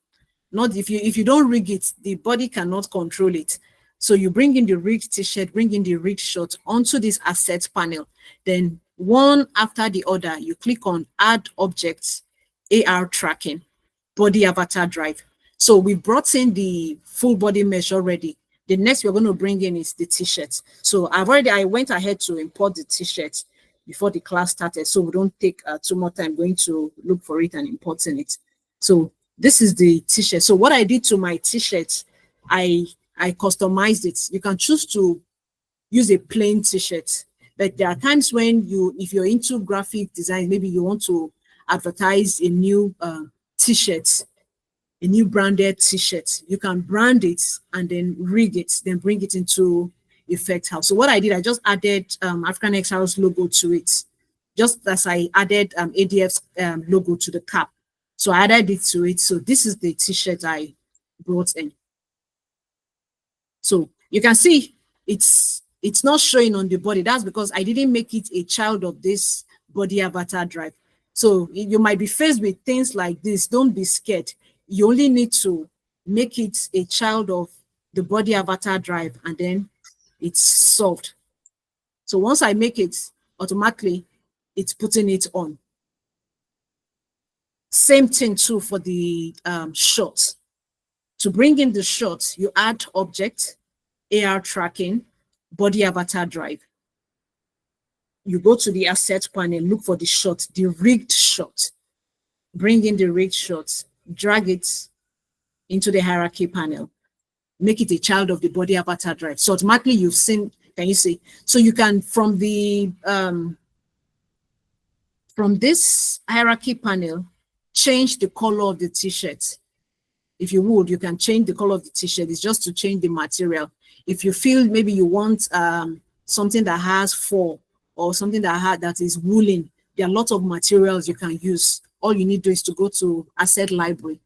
Not if you don't rig it, the body cannot control it. So you bring in the rigged t-shirt, bring in the rigged shirt onto this asset panel. Then one after the other, you click on add objects, AR tracking, body avatar drive. So we brought in the full body mesh already. The next we're going to bring in is the t-shirt. So I went ahead to import the t-shirt before the class started, so we don't take too much time going to look for it and importing it. So this is the t-shirt. So what I did to my t-shirt, I customized it. You can choose to use a plain t-shirt, but there are times when if you're into graphic design, maybe you want to advertise a new t-shirt, a new branded t-shirt. You can brand it and then rig it, then bring it into effect house. So what I did, I just added African X House logo to it, just as I added ADF's logo to the cap. So I added it to it. So this is the t-shirt I brought in. So you can see it's not showing on the body. That's because I didn't make it a child of this body avatar drive. So you might be faced with things like this. Don't be scared. You only need to make it a child of the body avatar drive, and then it's solved. So once I make it, automatically it's putting it on. Same thing too for the shot. To bring in the shot, you add object, AR tracking, body avatar drive. You go to the asset panel, look for the shot, the rigged shot. Bring in the rigged shot, drag it into the hierarchy panel, make it a child of the body avatar drive. So automatically you've seen, can you see? So you can, from this hierarchy panel, change the color of the t-shirt. If you would, you can change the color of the t-shirt. It's just to change the material. If you feel maybe you want something that has fur, or something that is woolen, there are lots of materials you can use. All you need to do is to go to asset library,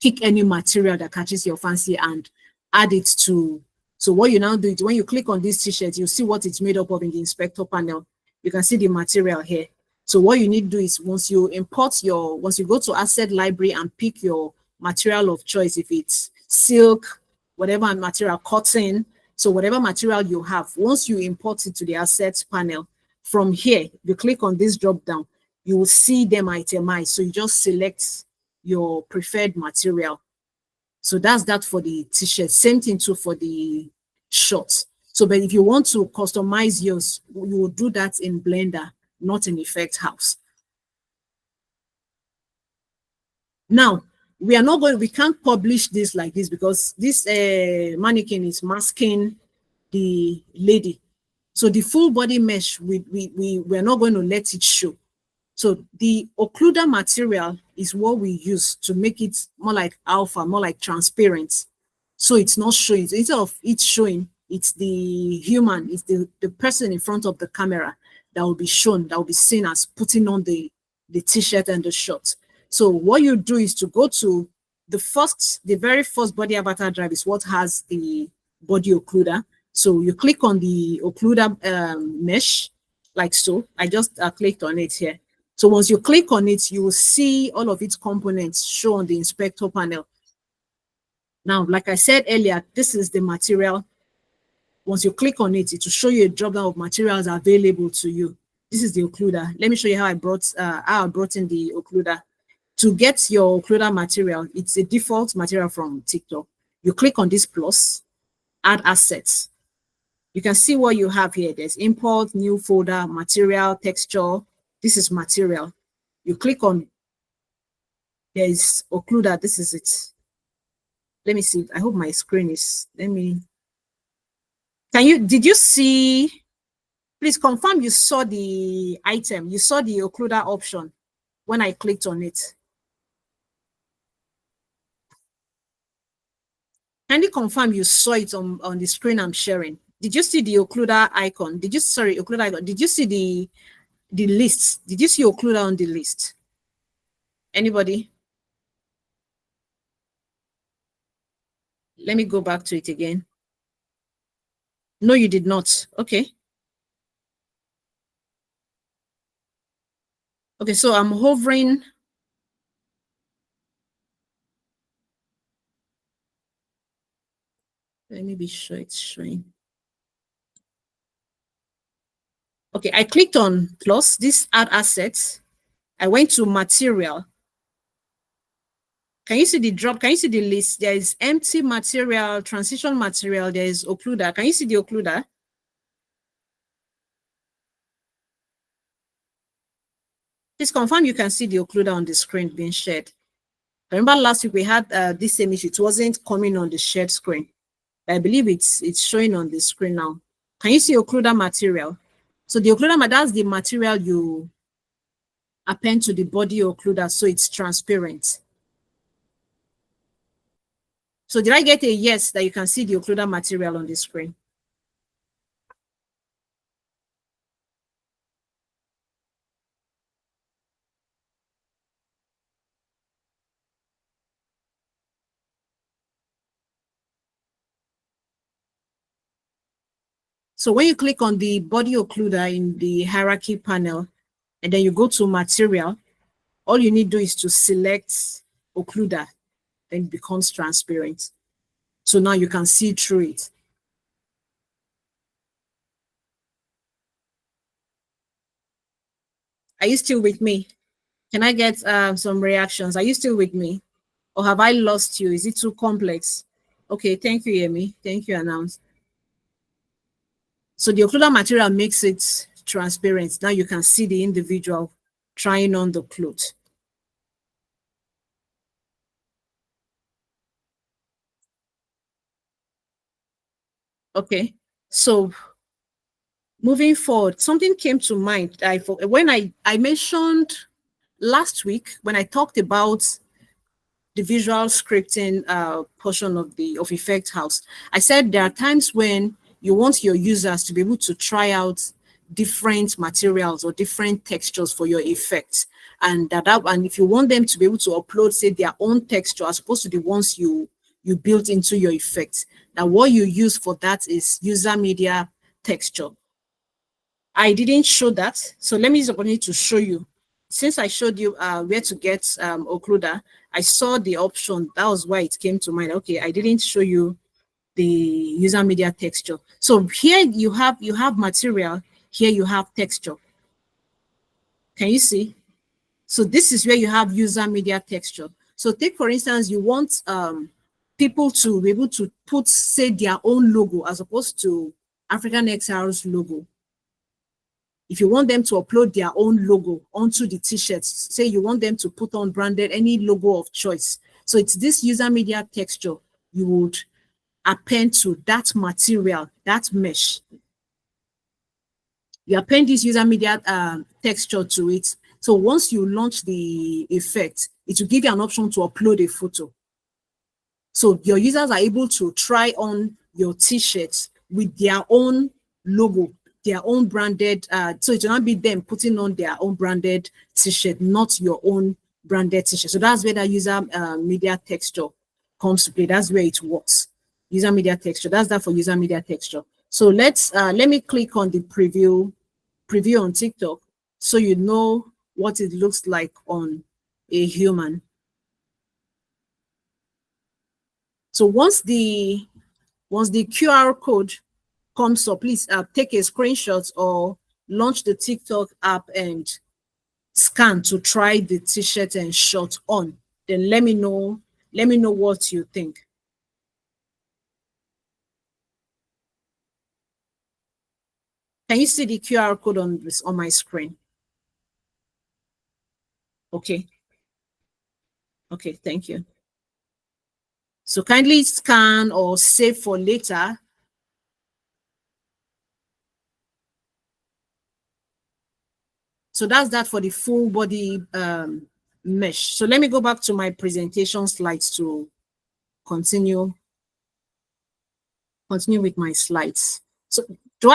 pick any material that catches your fancy and add it to. So what you now do is when you click on this t-shirt, you see what it's made up of in the inspector panel. You can see the material here. So what you need to do is once you go to asset library and pick your material of choice, if it's silk, whatever material, cotton, so whatever material you have, once you import it to the assets panel, from here, you click on this drop down, you will see them itemized. So you just select your preferred material. So that's that for the t-shirt. Same thing too for the shot. So, but if you want to customize yours, you will do that in Blender, not in Effect House. Now, we can't publish this like this because this mannequin is masking the lady. So the full body mesh, we're not going to let it show. So the occluder material is what we use to make it more like alpha, more like transparent. So it's not showing. So instead of it showing, it's the human, it's the person in front of the camera that will be shown, that will be seen as putting on the t-shirt and the shorts. So what you do is to go to the very first body avatar drive is what has the body occluder. So you click on the occluder mesh, like so. I just clicked on it here. So once you click on it, you will see all of its components show on the inspector panel. Now, like I said earlier, this is the material. Once you click on it, it will show you a drop down of materials available to you. This is the occluder. Let me show you how I brought in the occluder. To get your occluder material, it's a default material from TikTok. You click on this plus, add assets. You can see what you have here. There's import, new folder, material, texture. This is material. You click on, there's occluder. This is it. Let me see. I hope my screen is, did you see, please confirm you saw the item. You saw the occluder option when I clicked on it. Kindly confirm you saw it on the screen I'm sharing. Did you see the occluder icon? Occluder icon. Did you see the list? Did you see occluder on the list? Anybody? Let me go back to it again. No, you did not. Okay. Okay, so I'm hovering. Let me be sure it's showing. Okay, I clicked on plus, this add assets. I went to material. Can you see the drop? Can you see the list? There is empty material, transition material, there is occluder. Can you see the occluder? Please confirm you can see the occluder on the screen being shared. Remember last week we had this same issue. It wasn't coming on the shared screen. I believe it's showing on the screen now. Can you see occluder material? So the occluder, that's the material you append to the body occluder, so it's transparent. So did I get a yes that you can see the occluder material on the screen? So when you click on the body occluder in the hierarchy panel, and then you go to material, all you need to do is to select occluder, then it becomes transparent. So now you can see through it. Are you still with me? Can I get some reactions? Are you still with me? Or have I lost you? Is it too complex? Okay, thank you, Yemi. Thank you, Announce. So the occluder material makes it transparent. Now you can see the individual trying on the cloth. Okay, so moving forward, something came to mind. When I mentioned last week when I talked about the visual scripting portion of Effect House, I said there are times when you want your users to be able to try out different materials or different textures for your effects, and if you want them to be able to upload, say, their own texture as opposed to the ones you built into your effects. Now, what you use for that is user media texture. I didn't show that, so let me use the opportunity to show you. Since I showed you where to get occluder, I saw the option. That was why it came to mind. Okay, I didn't show you the user media texture. So here you have material. Here you have texture. Can you see? So this is where you have user media texture. So take, for instance, you want people to be able to put, say, their own logo as opposed to African XR's logo. If you want them to upload their own logo onto the t-shirts, say you want them to put on branded any logo of choice. So it's this user media texture you would append to that material, that mesh. You append this user media texture to it. So once you launch the effect, it will give you an option to upload a photo. So your users are able to try on your t-shirts with their own logo, their own branded, so it will not be them putting on their own branded t-shirt, not your own branded t-shirt. So that's where the user media texture comes to play. That's where it works. User media texture. That's that for user media texture. So let me click on the preview on TikTok so you know what it looks like on a human. So once the QR code comes up, please take a screenshot or launch the TikTok app and scan to try the t-shirt and short on. Then let me know what you think. Can you see the QR code on my screen? Okay. Okay, thank you. So kindly scan or save for later. So that's that for the full body mesh. So let me go back to my presentation slides to continue with my slides. So do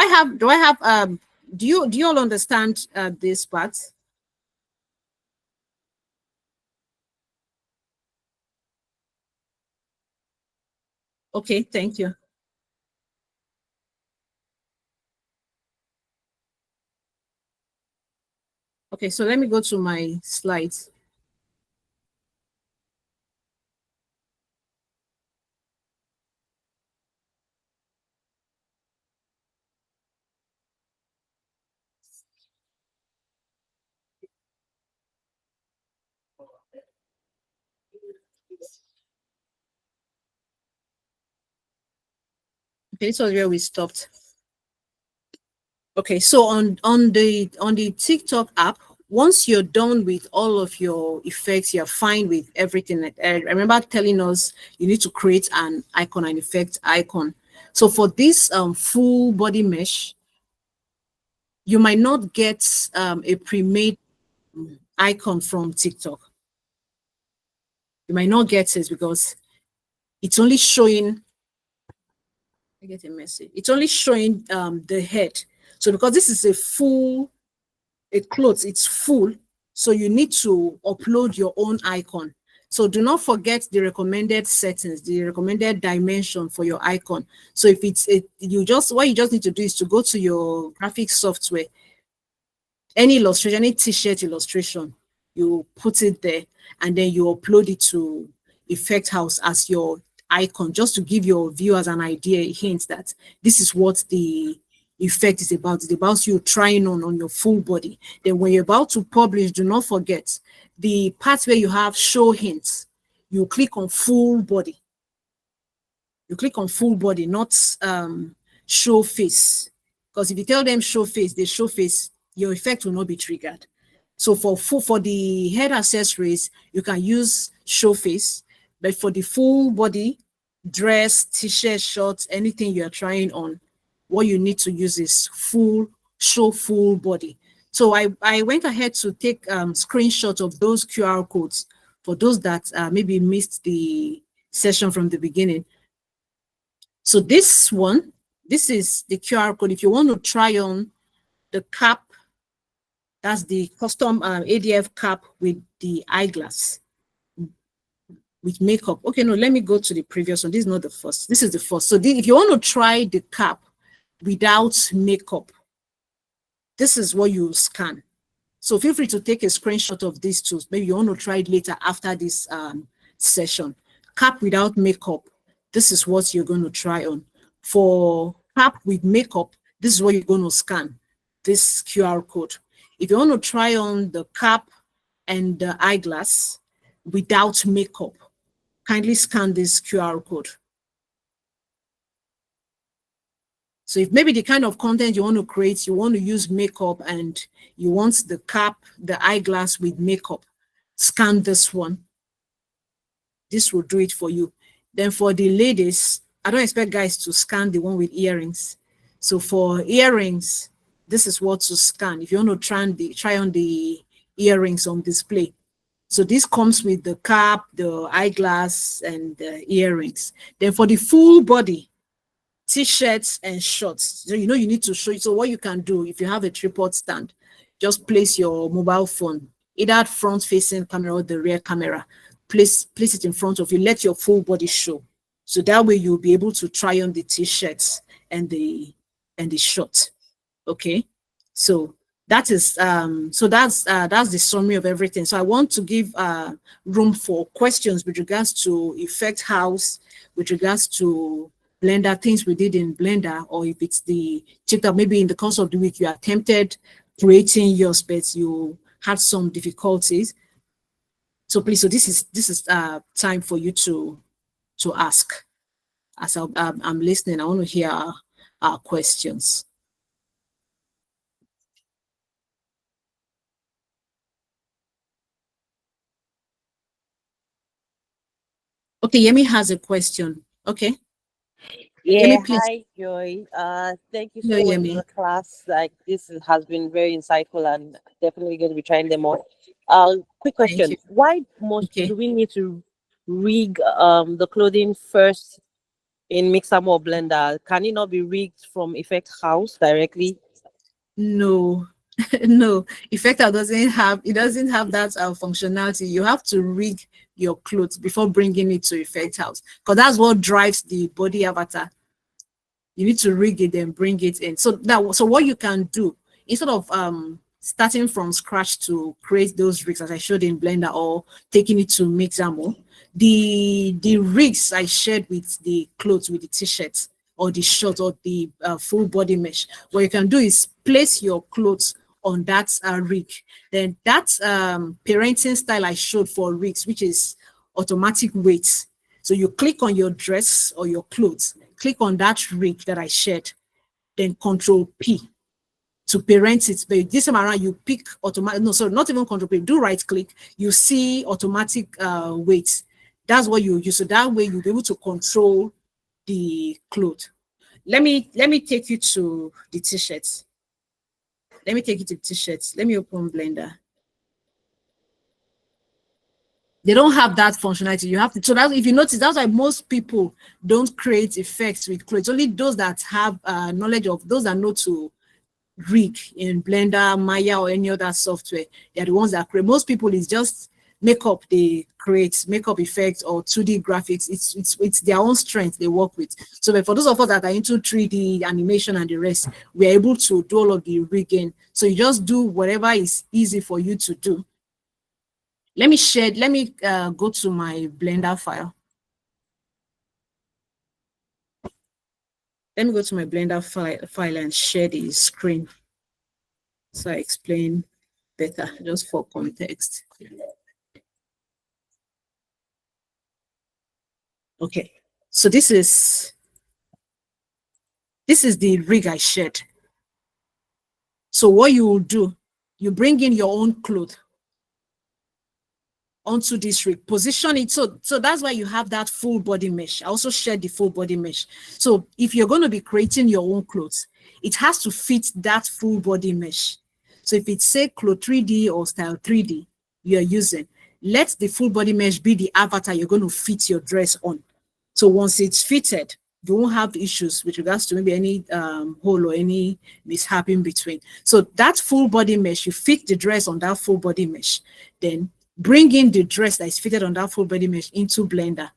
you all understand this part? Okay, thank you. Okay, so let me go to my slides. Okay, this was where we stopped. Okay, so on the TikTok app, once you're done with all of your effects, you're fine with everything. I remember telling us you need to create an icon, an effect icon. So for this full body mesh, you might not get a pre-made icon from TikTok. You might not get it because it's only showing. I get a message. It's only showing the head. So because this is a clothes, it's full. So you need to upload your own icon. So do not forget the recommended settings, the recommended dimension for your icon. So if it's what you just need to do is to go to your graphics software, any illustration, any t-shirt illustration, you put it there and then you upload it to Effect House as your icon, just to give your viewers an idea, a hint that this is what the effect is about. It's about you trying on your full body. Then when you're about to publish, do not forget the part where you have show hints. You click on full body. You click on full body, not show face. Because if you tell them show face, they show face, your effect will not be triggered. So for the head accessories, you can use show face, but for the full body, dress, t-shirt, shorts, anything you're trying on, what you need to use is show full body. So I went ahead to take screenshots of those QR codes for those that maybe missed the session from the beginning. So this is the QR code. If you want to try on the cap, that's the custom ADF cap with the eyeglass with makeup. Okay, no, let me go to the previous one. This is not the first. This is the first. So if you want to try the cap without makeup, this is what you scan. So feel free to take a screenshot of these tools. Maybe you want to try it later after this session. Cap without makeup, this is what you're going to try on. For cap with makeup, this is what you're going to scan, this QR code. If you want to try on the cap and the eyeglass without makeup, kindly scan this QR code. So if maybe the kind of content you want to create, you want to use makeup and you want the cap, the eyeglass with makeup, scan this one. This will do it for you. Then for the ladies, I don't expect guys to scan the one with earrings. So for earrings, this is what to scan. If you want to try on the earrings on display. So this comes with the cap, the eyeglass, and the earrings. Then for the full body, t-shirts and shorts. So you know you need to show it. So what you can do, if you have a tripod stand, just place your mobile phone, either front-facing camera or the rear camera. Place it in front of you. Let your full body show. So that way you'll be able to try on the t-shirts and the shorts. Okay. So that is that's the summary of everything. So I want to give room for questions with regards to Effect House, with regards to Blender, things we did in Blender, or if it's the chapter, maybe in the course of the week you attempted creating yours, but you had some difficulties. So please, so this is time for you to ask. As I'm listening, I want to hear our questions. Okay, Yemi has a question. Okay. Yeah, Yemi, please. hi Joy. Thank you No, so much for Yemi. the class. Like has been very insightful and definitely going to be trying them all. Quick Thank you. question. Why most Okay. do we need to rig the clothing first in Mixamo or Blender? Can it not be rigged from Effect House directly? No, no. Effector doesn't have that functionality. You have to rig your clothes before bringing it to Effect House, because that's what drives the body avatar. You need to rig it and bring it in. So what you can do, instead of starting from scratch to create those rigs as I showed in Blender, or taking it to Mixamo, the rigs I shared with the clothes, with the t-shirts or the short or the full body mesh, what you can do is place your clothes on that rig. Then that parenting style I showed for rigs, which is automatic weights. So you click on your dress or your clothes, click on that rig that I shared, then Control P to parent it. But this time around, you pick automatic. No, sorry, not even Control P. Do right click. You see automatic weights. That's what you use. So that way you'll be able to control the cloth. Let me take you to the t-shirts. Let me take you to the t-shirts. Let me open Blender. They don't have that functionality. You have to. So that if you notice, that's why most people don't create effects with clothes. Only those that have knowledge of, those that know to rig in Blender, Maya, or any other software, they're the ones that create. Most people is just makeup. They create makeup effects or 2D graphics. It's their own strength they work with. So but for those of us that are into 3D animation and the rest, we're able to do all of the rigging. So you just do whatever is easy for you to do. Let me go to my Blender file. Let me go to my Blender file and share the screen so I explain better, just for context. Okay, so this is the rig I shared. So what you will do, you bring in your own cloth onto this rig, position it. So that's why you have that full body mesh. I also shared the full body mesh. So if you're going to be creating your own clothes, it has to fit that full body mesh. So if it's say cloth 3D or style 3D you're using, let the full body mesh be the avatar you're going to fit your dress on. So once it's fitted, you won't have issues with regards to maybe any hole or any mishap in between. So that full body mesh, you fit the dress on that full body mesh, then bring in the dress that is fitted on that full body mesh into Blender.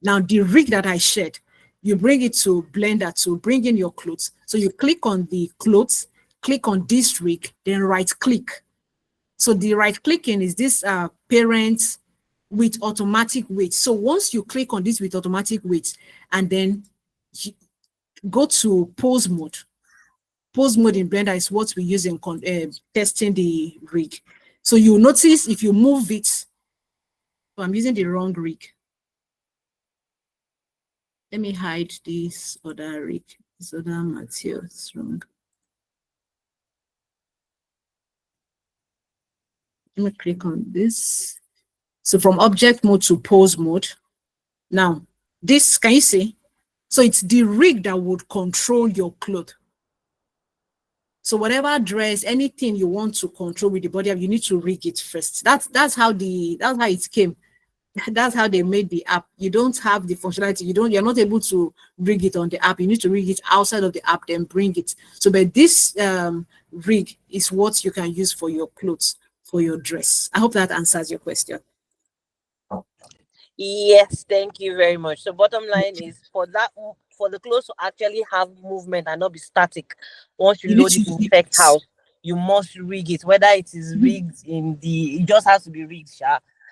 Now the rig that I shared, you bring it to Blender to bring in your clothes. So you click on the clothes, click on this rig, then right click. So the right clicking is this parent with automatic weight. So once you click on this with automatic weight and then go to pose mode. Pose mode in Blender is what we use in testing the rig. So you notice if you move it, so I'm using the wrong rig. Let me hide this other Rick, this other Matthew. It's wrong. Let me click on this. So from object mode to pose mode. Now, this, can you see? So it's the rig that would control your clothes. So whatever dress, anything you want to control with the body, you need to rig it first. That's how it came. That's how they made the app. You don't have the functionality. You're not able to rig it on the app. You need to rig it outside of the app, then bring it. So, but this rig is what you can use for your clothes, for your dress. I hope that answers your question. Yes, thank you very much. So bottom line is for the clothes to actually have movement and not be static, once you load it in effect house, you must rig it, whether it is rigged it just has to be rigged,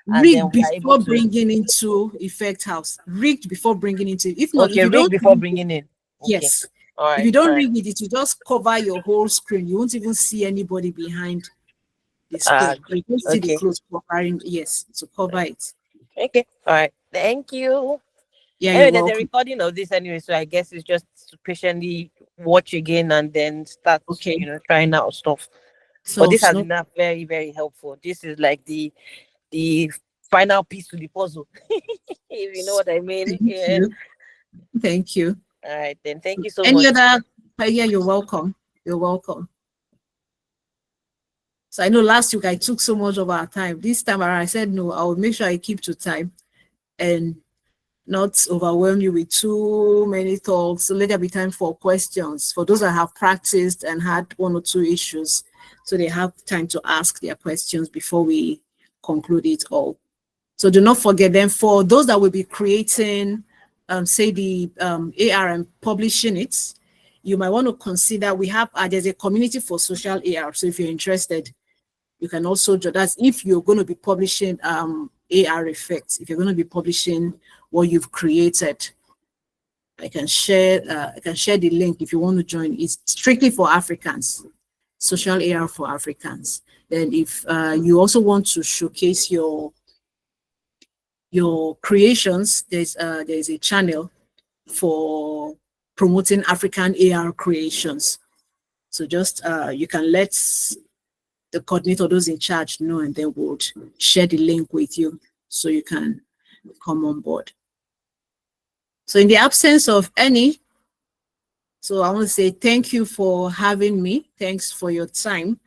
and rigged before bringing into effect house. Rigged before bringing into, if not, okay, if you don't before bringing in. Okay. Yes. All right. If you don't rig it, it will just cover your whole screen. You won't even see anybody behind the screen. You don't see the clothes covering. Yes, to cover it. Okay. All right. Thank you. Yeah, anyway, there's a recording of this anyway, so I guess it's just to patiently watch again and then start, trying out stuff. So, but this has been very, very helpful. This is like the final piece to the puzzle, if you know what I mean. Thank you. All right, then. Thank you so much. Any other? Yeah, you're welcome. You're welcome. So I know last week I took so much of our time. This time around, I said no. I will make sure I keep to time and not overwhelm you with too many talks. So let there be time for questions for those that have practiced and had one or two issues, so they have time to ask their questions before we conclude it all. So do not forget them. For those that will be creating, say the AR and publishing it, you might want to consider, we have, there's a community for social AR. So if you're interested, you can also join us if you're going to be publishing AR effects, if you're going to be publishing what you've created. I can share the link if you want to join. It's strictly for Africans, social AR for Africans. Then if you also want to showcase your creations, there's a channel for promoting African AR creations. So just you can let the coordinator, those in charge, know, and they would share the link with you so you can come on board. So in the absence of any, so I want to say thank you for having me. Thanks for your time.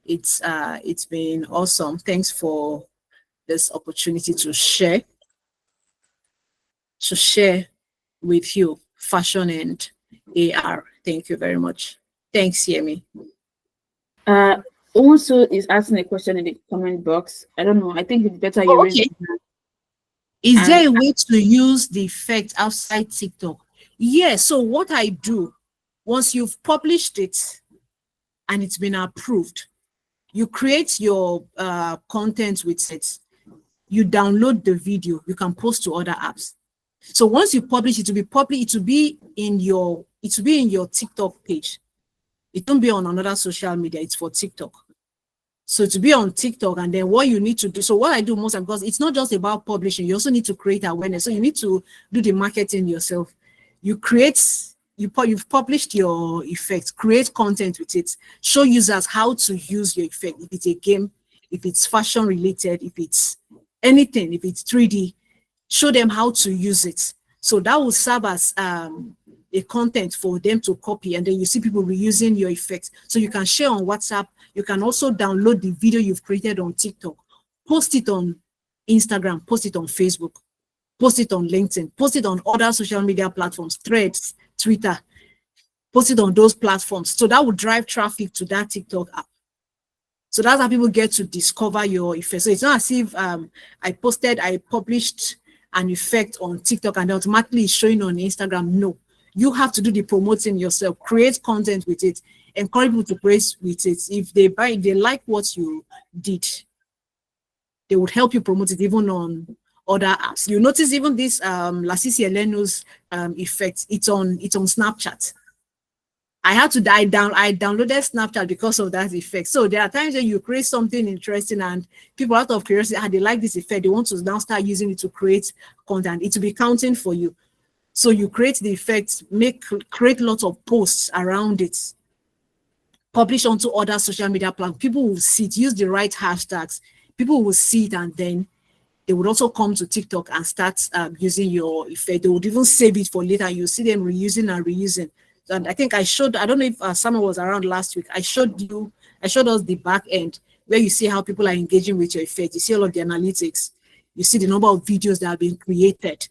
It's been awesome. Thanks for this opportunity to share with you fashion and AR. Thank you very much. Thanks, Yemi. Also is asking a question in the comment box. I don't know. I think it's better you raise it. Is there a way to use the effect outside TikTok? Yeah, so what I do, once you've published it and it's been approved, you create your content with it. You download the video, you can post to other apps. So once you publish it, it will be in your TikTok page. It won't be on another social media, it's for TikTok. So to be on TikTok, and then what you need to do, so what I do most, because it's not just about publishing, you also need to create awareness. So you need to do the marketing yourself. You've published your effect, create content with it, show users how to use your effect. If it's a game, if it's fashion related, if it's anything, if it's 3D, show them how to use it. So that will serve as a content for them to copy, and then you see people reusing your effects. So you can share on WhatsApp. You can also download the video you've created on TikTok, post it on Instagram, post it on Facebook, post it on LinkedIn, post it on other social media platforms, Threads, Twitter, post it on those platforms. So that will drive traffic to that TikTok app. So that's how people get to discover your effect. So it's not as if I published an effect on TikTok and automatically it's showing on Instagram. No. You have to do the promoting yourself, create content with it, encourage people to praise with it. If they like what you did, they would help you promote it even on other apps. You notice even this Lasisi Eleno's effect, it's on Snapchat. I downloaded Snapchat because of that effect. So there are times when you create something interesting and people out of curiosity, they like this effect, they want to now start using it to create content. It will be counting for you. So you create the effect, create lots of posts around it, publish onto other social media platforms. People will see it, use the right hashtags. People will see it, and then they would also come to TikTok and start using your effect. They would even save it for later. You see them reusing and reusing. And I think I don't know if someone was around last week. I showed us the back end where you see how people are engaging with your effect. You see all of the analytics. You see the number of videos that have been created.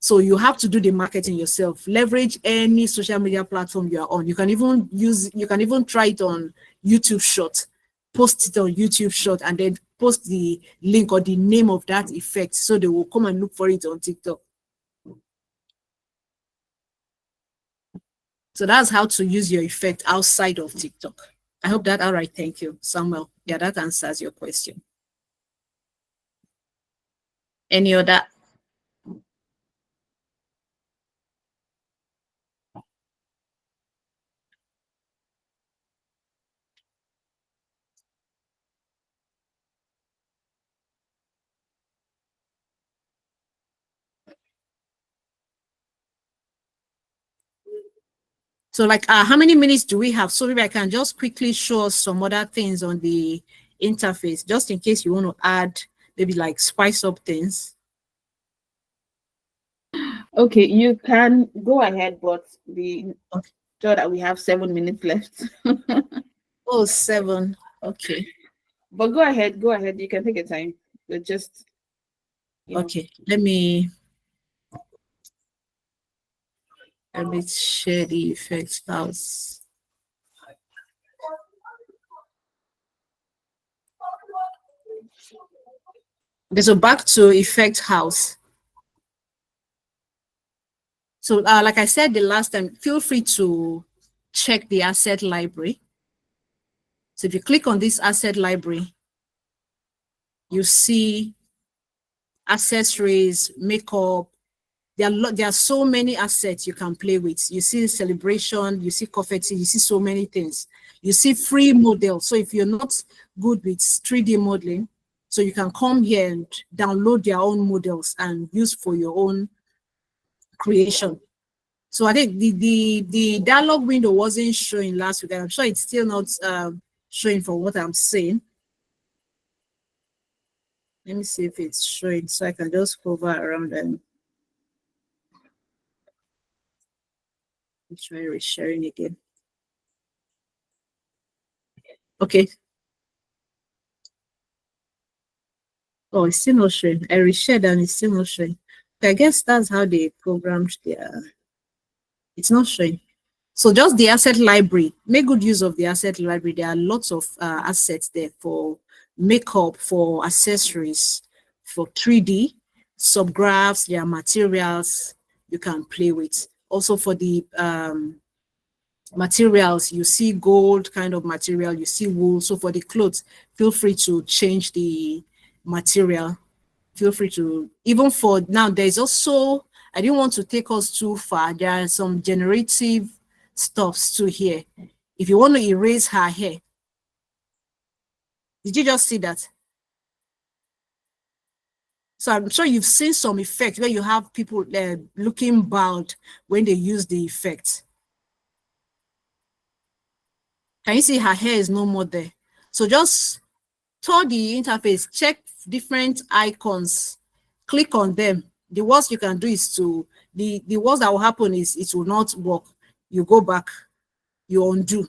So you have to do the marketing yourself. Leverage any social media platform you are on. You can even try it on YouTube Short. Post it on YouTube Short and then post the link or the name of that effect so they will come and look for it on TikTok. So that's how to use your effect outside of TikTok. I hope that all right. Thank you, Samuel. Yeah, that answers your question. Any other? So like, how many minutes do we have? So maybe I can just quickly show us some other things on the interface, just in case you want to add, maybe like spice up things. Okay, you can go ahead, but be sure that we have 7 minutes left. Oh, 7. Okay. But go ahead. You can take your time. But just okay. Let me share the effects house. Okay, so back to effect house. So like I said the last time, feel free to check the asset library. So if you click on this asset library, you see accessories, makeup. There are so many assets you can play with. You see celebration, you see confetti, you see so many things. You see free models. So if you're not good with 3D modeling, so you can come here and download their own models and use for your own creation. So I think the dialog window wasn't showing last week, and I'm sure it's still not showing for what I'm saying. Let me see if it's showing, so I can just hover around and try resharing again. Okay. Oh, it's still not showing. I reshared and it's still not showing. I guess that's how they programmed their. It's not showing. So just the asset library. Make good use of the asset library. There are lots of assets there for makeup, for accessories, for 3D, subgraphs, there are materials you can play with. Also for the materials, you see gold kind of material, you see wool. So for the clothes, feel free to change the material. Feel free to, even for now, there's also, I didn't want to take us too far. There are some generative stuffs too here. If you want to erase her hair, did you just see that? So I'm sure you've seen some effect where you have people looking bald when they use the effect. Can you see her hair is no more there? So just tour the interface, check different icons, click on them. The worst you can do is to, the worst that will happen is it will not work. You go back, you undo.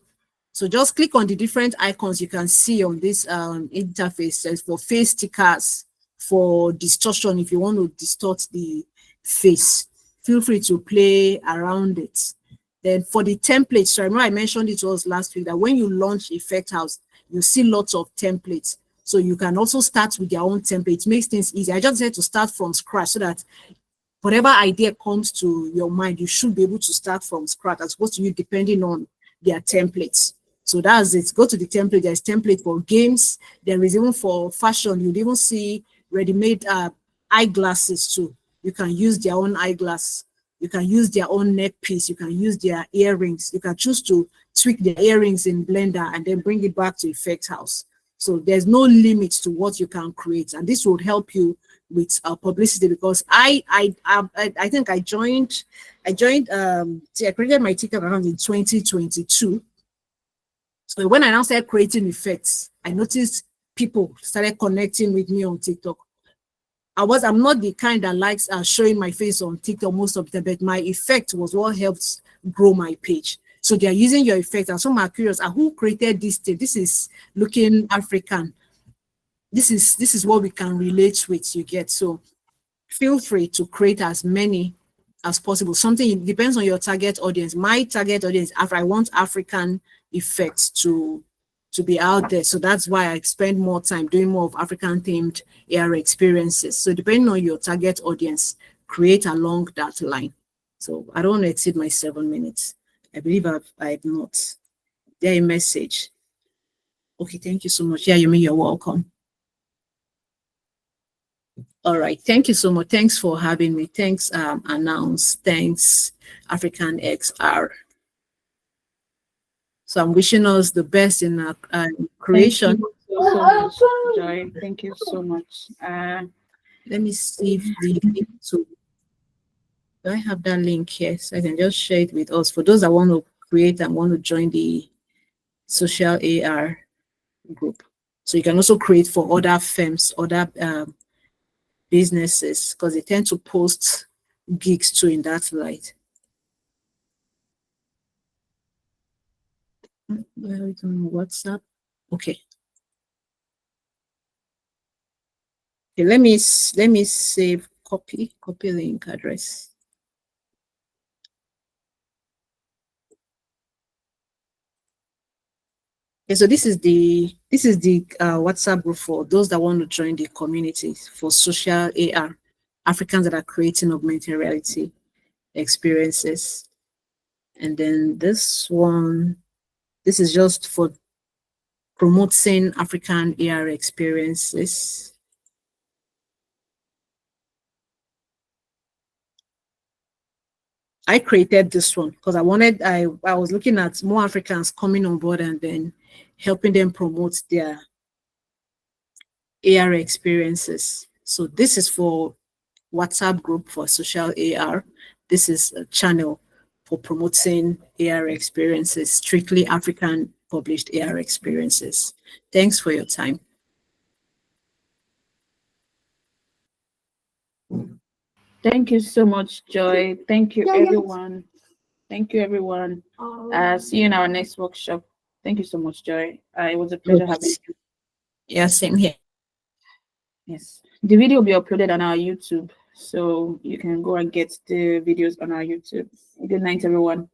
So just click on the different icons you can see on this interface. There's for face stickers, for distortion, if you want to distort the face. Feel free to play around it. Then for the templates, so I remember I mentioned it to us last week that when you launch Effect House, you see lots of templates. So you can also start with your own template. It makes things easy. I just said to start from scratch so that whatever idea comes to your mind, you should be able to start from scratch as opposed to you depending on their templates. So that's it. Go to the template. There's template for games. There is even for fashion. You'd even see ready-made eyeglasses too. You can use their own eyeglass. You can use their own neck piece. You can use their earrings. You can choose to tweak the earrings in Blender and then bring it back to Effect House. So there's no limit to what you can create. And this will help you with publicity, because I think I created my TikTok account in 2022. So when I now started creating effects, I noticed people started connecting with me on TikTok. I'm not the kind that likes showing my face on TikTok most of the time, but my effect was what helped grow my page. So they are using your effect, and some are curious, who created this thing? This is looking African. This is what we can relate with, you get. So feel free to create as many as possible. Something depends on your target audience. My target audience, I want African effects to be out there. So that's why I spend more time doing more of African themed AR experiences. So depending on your target audience, create along that line. So I don't want to exceed my 7 minutes. I believe I've not. There a message. Okay, thank you so much. Yeah, you're welcome. All right, thank you so much. Thanks for having me. Thanks, Announce. Thanks, African XR. So I'm wishing us the best in our creation. Thank you so much, Joy. Thank you so much. Let me see if the link to, do I have that link here? So I can just share it with us. For those that want to create and want to join the social AR group. So you can also create for other firms, other businesses, because they tend to post gigs too in that light. Where is on WhatsApp? Okay. Okay, let me save copy link address. Okay, so this is the WhatsApp group for those that want to join the community for social AR, Africans that are creating augmented reality experiences. And then this one, this is just for promoting African AR experiences. I created this one because I was looking at more Africans coming on board and then helping them promote their AR experiences. So this is for WhatsApp group for social AR. This is a channel for promoting AR experiences, strictly African published AR experiences. Thanks for your time. Thank you so much, Joy. Thank you, everyone. Thank you, everyone. See you in our next workshop. Thank you so much, Joy. It was a pleasure having you. Yeah, same here. Yes. The video will be uploaded on our YouTube, so you can go and get the videos on our YouTube. Good night, everyone.